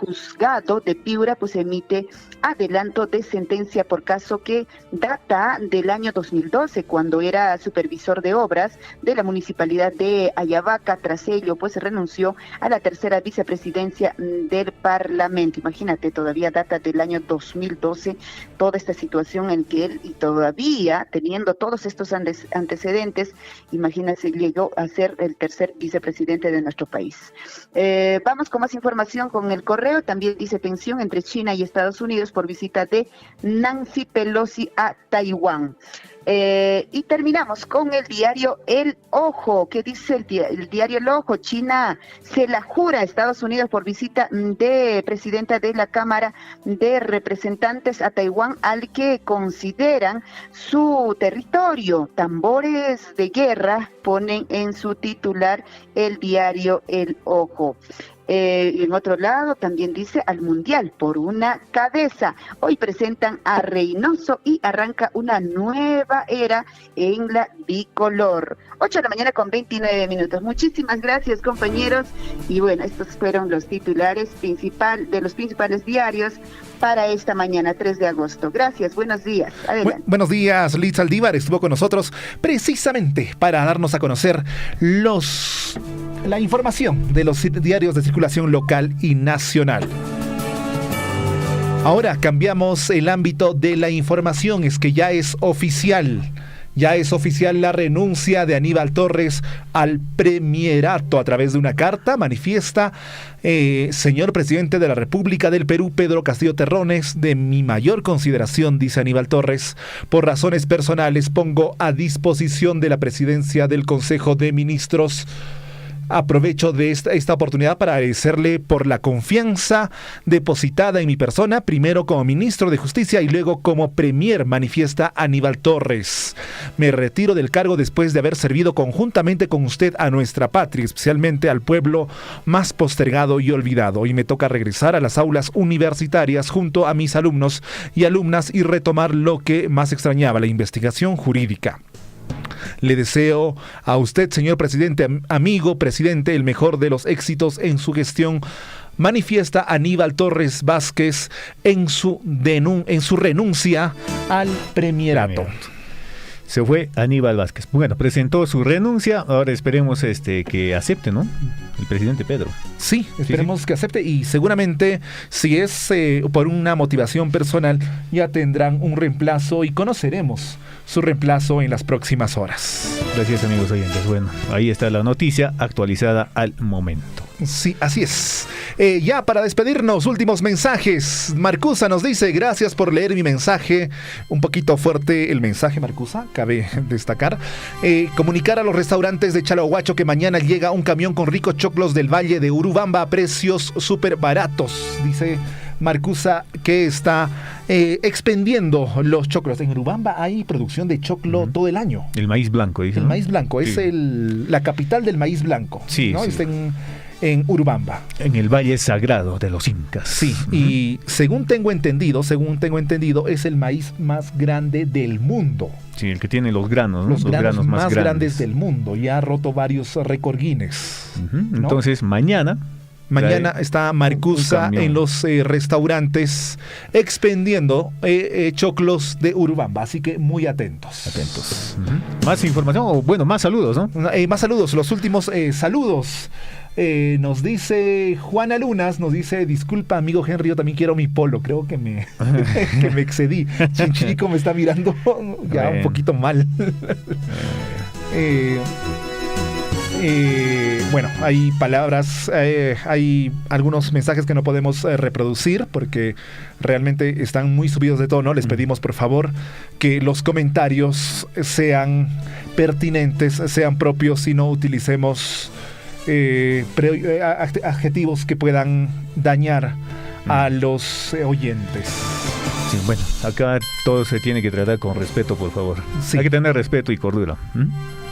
juzgado de Piura, pues emite adelanto de sentencia por caso que data del año 2012, cuando era supervisor de obras de la municipalidad de Ayabaca. Tras ello, pues renunció a la tercera vicepresidencia del Parlamento. Imagínate, todavía data del año 2012 toda esta situación en que él, y todavía teniendo todos estos antecedentes, imagínense, llegó a ser el tercer vicepresidente de nuestro país. Vamos con más información con El Correo. También dice tensión entre China y Estados Unidos por visita de Nancy Pelosi a Taiwán. Y terminamos con el diario El Ojo. ¿Qué dice el diario El Ojo? China se la jura a Estados Unidos por visita de presidenta de la Cámara de Representantes a Taiwán, al que consideran su territorio. Tambores de guerra, ponen en su titular el diario El Ojo. En otro lado también dice al Mundial por una cabeza. Hoy presentan a Reynoso y arranca una nueva era en la bicolor. 8 de la mañana con 29 minutos. Muchísimas gracias, compañeros. Y bueno, estos fueron los titulares de los principales diarios para esta mañana, 3 de agosto. Gracias, buenos días. Adelante. Buenos días, Liz Aldívar estuvo con nosotros precisamente para darnos a conocer la información de los diarios de circulación local y nacional. Ahora cambiamos el ámbito de la información. Es que ya es oficial la renuncia de Aníbal Torres al premierato. A través de una carta manifiesta: señor presidente de la República del Perú, Pedro Castillo Terrones, de mi mayor consideración, dice Aníbal Torres, por razones personales pongo a disposición de la presidencia del Consejo de Ministros. Aprovecho de esta oportunidad para agradecerle por la confianza depositada en mi persona, primero como ministro de Justicia y luego como premier, manifiesta Aníbal Torres. Me retiro del cargo después de haber servido conjuntamente con usted a nuestra patria, especialmente al pueblo más postergado y olvidado. Y me toca regresar a las aulas universitarias junto a mis alumnos y alumnas y retomar lo que más extrañaba, la investigación jurídica. Le deseo a usted, señor presidente, amigo presidente, el mejor de los éxitos en su gestión, manifiesta Aníbal Torres Vázquez en su renuncia al premierato. Se fue Aníbal Vázquez. Bueno, presentó su renuncia, ahora esperemos que acepte, ¿no? El presidente Pedro. Sí, esperemos que acepte, y seguramente si es por una motivación personal ya tendrán un reemplazo y conoceremos su reemplazo en las próximas horas. Gracias, amigos oyentes. Bueno, ahí está la noticia actualizada al momento. Sí, así es. Ya para despedirnos, últimos mensajes. Marcusa nos dice: gracias por leer mi mensaje. Un poquito fuerte el mensaje, Marcusa, cabe destacar. Comunicar a los restaurantes de Chalahuacho que mañana llega un camión con ricos choclos del Valle de Urubamba a precios súper baratos, dice Marcusa, que está expendiendo los choclos. En Urubamba hay producción de choclo todo el año. El maíz blanco, dice. El maíz blanco, sí. Es la capital del maíz blanco. Sí, ¿no? Sí. Está en Urubamba. En el Valle Sagrado de los Incas. Sí, y según tengo entendido, es el maíz más grande del mundo. Sí, el que tiene los granos, ¿no? Los granos más grandes del mundo. Ya ha roto varios récord Guinness. ¿no? Entonces, mañana está Marcusa en los restaurantes expendiendo choclos de Urubamba, así que muy atentos. Más información, o bueno, más saludos, ¿no? Más saludos, los últimos saludos. Nos dice Juana Lunas, disculpa, amigo Henry, yo también quiero mi polo. Creo que me excedí. Chinchilico me está mirando ya un poquito mal. Bueno, hay palabras, hay algunos mensajes que no podemos reproducir porque realmente están muy subidos de tono. Les pedimos por favor que los comentarios sean pertinentes, sean propios y no utilicemos adjetivos que puedan dañar a los oyentes. Sí, bueno, acá todo se tiene que tratar con respeto, por favor. Sí. Hay que tener respeto y cordura.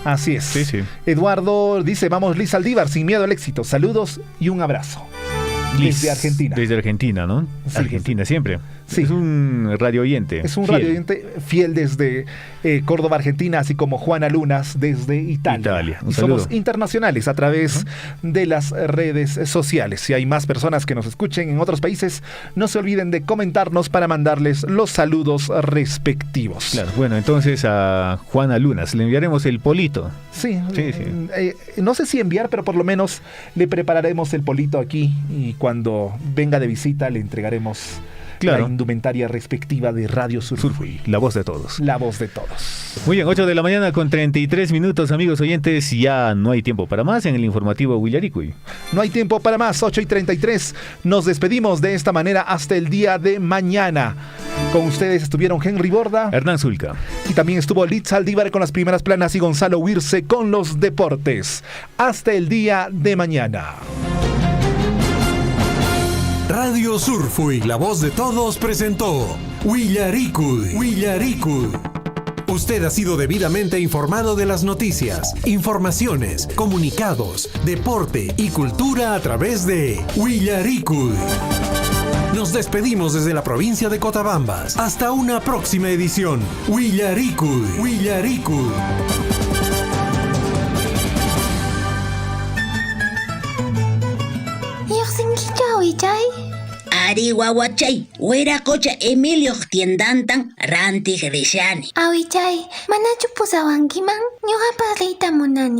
Así es. Sí, sí. Eduardo dice, vamos Liz Saldívar, sin miedo al éxito. Saludos y un abrazo. Liz, desde Argentina. Desde Argentina, ¿no? Sí, Argentina, siempre. Sí. Es un radio oyente. Es un radio oyente fiel desde Córdoba, Argentina, así como Juana Lunas desde Italia. Un y saludo. Somos internacionales a través de las redes sociales. Si hay más personas que nos escuchen en otros países, no se olviden de comentarnos para mandarles los saludos respectivos. Claro, bueno, entonces a Juana Lunas le enviaremos el polito. Sí. No sé si enviar, pero por lo menos le prepararemos el polito aquí y cuando venga de visita le entregaremos la indumentaria respectiva de Radio Surfuy. La voz de todos. La voz de todos. Muy bien, 8 de la mañana con 33 minutos, amigos oyentes. Ya no hay tiempo para más en el informativo Huillaricuy. No hay tiempo para más, 8:33. Nos despedimos de esta manera hasta el día de mañana. Con ustedes estuvieron Henry Borda, Hernán Zulca. Y también estuvo Liz Saldívar con las primeras planas y Gonzalo Huirce con los deportes. Hasta el día de mañana. Radio Surfuy, la voz de todos, presentó Huillaricuy. Usted ha sido debidamente informado de las noticias, informaciones, comunicados, deporte y cultura a través de Huillaricuy. Nos despedimos desde la provincia de Cotabambas. Hasta una próxima edición. Huillaricuy. Ari wawachay, wiracocha Emilio tiendantan rantig rishani. Awichay, manachu pusawankiman, ñuqapas riyta munani.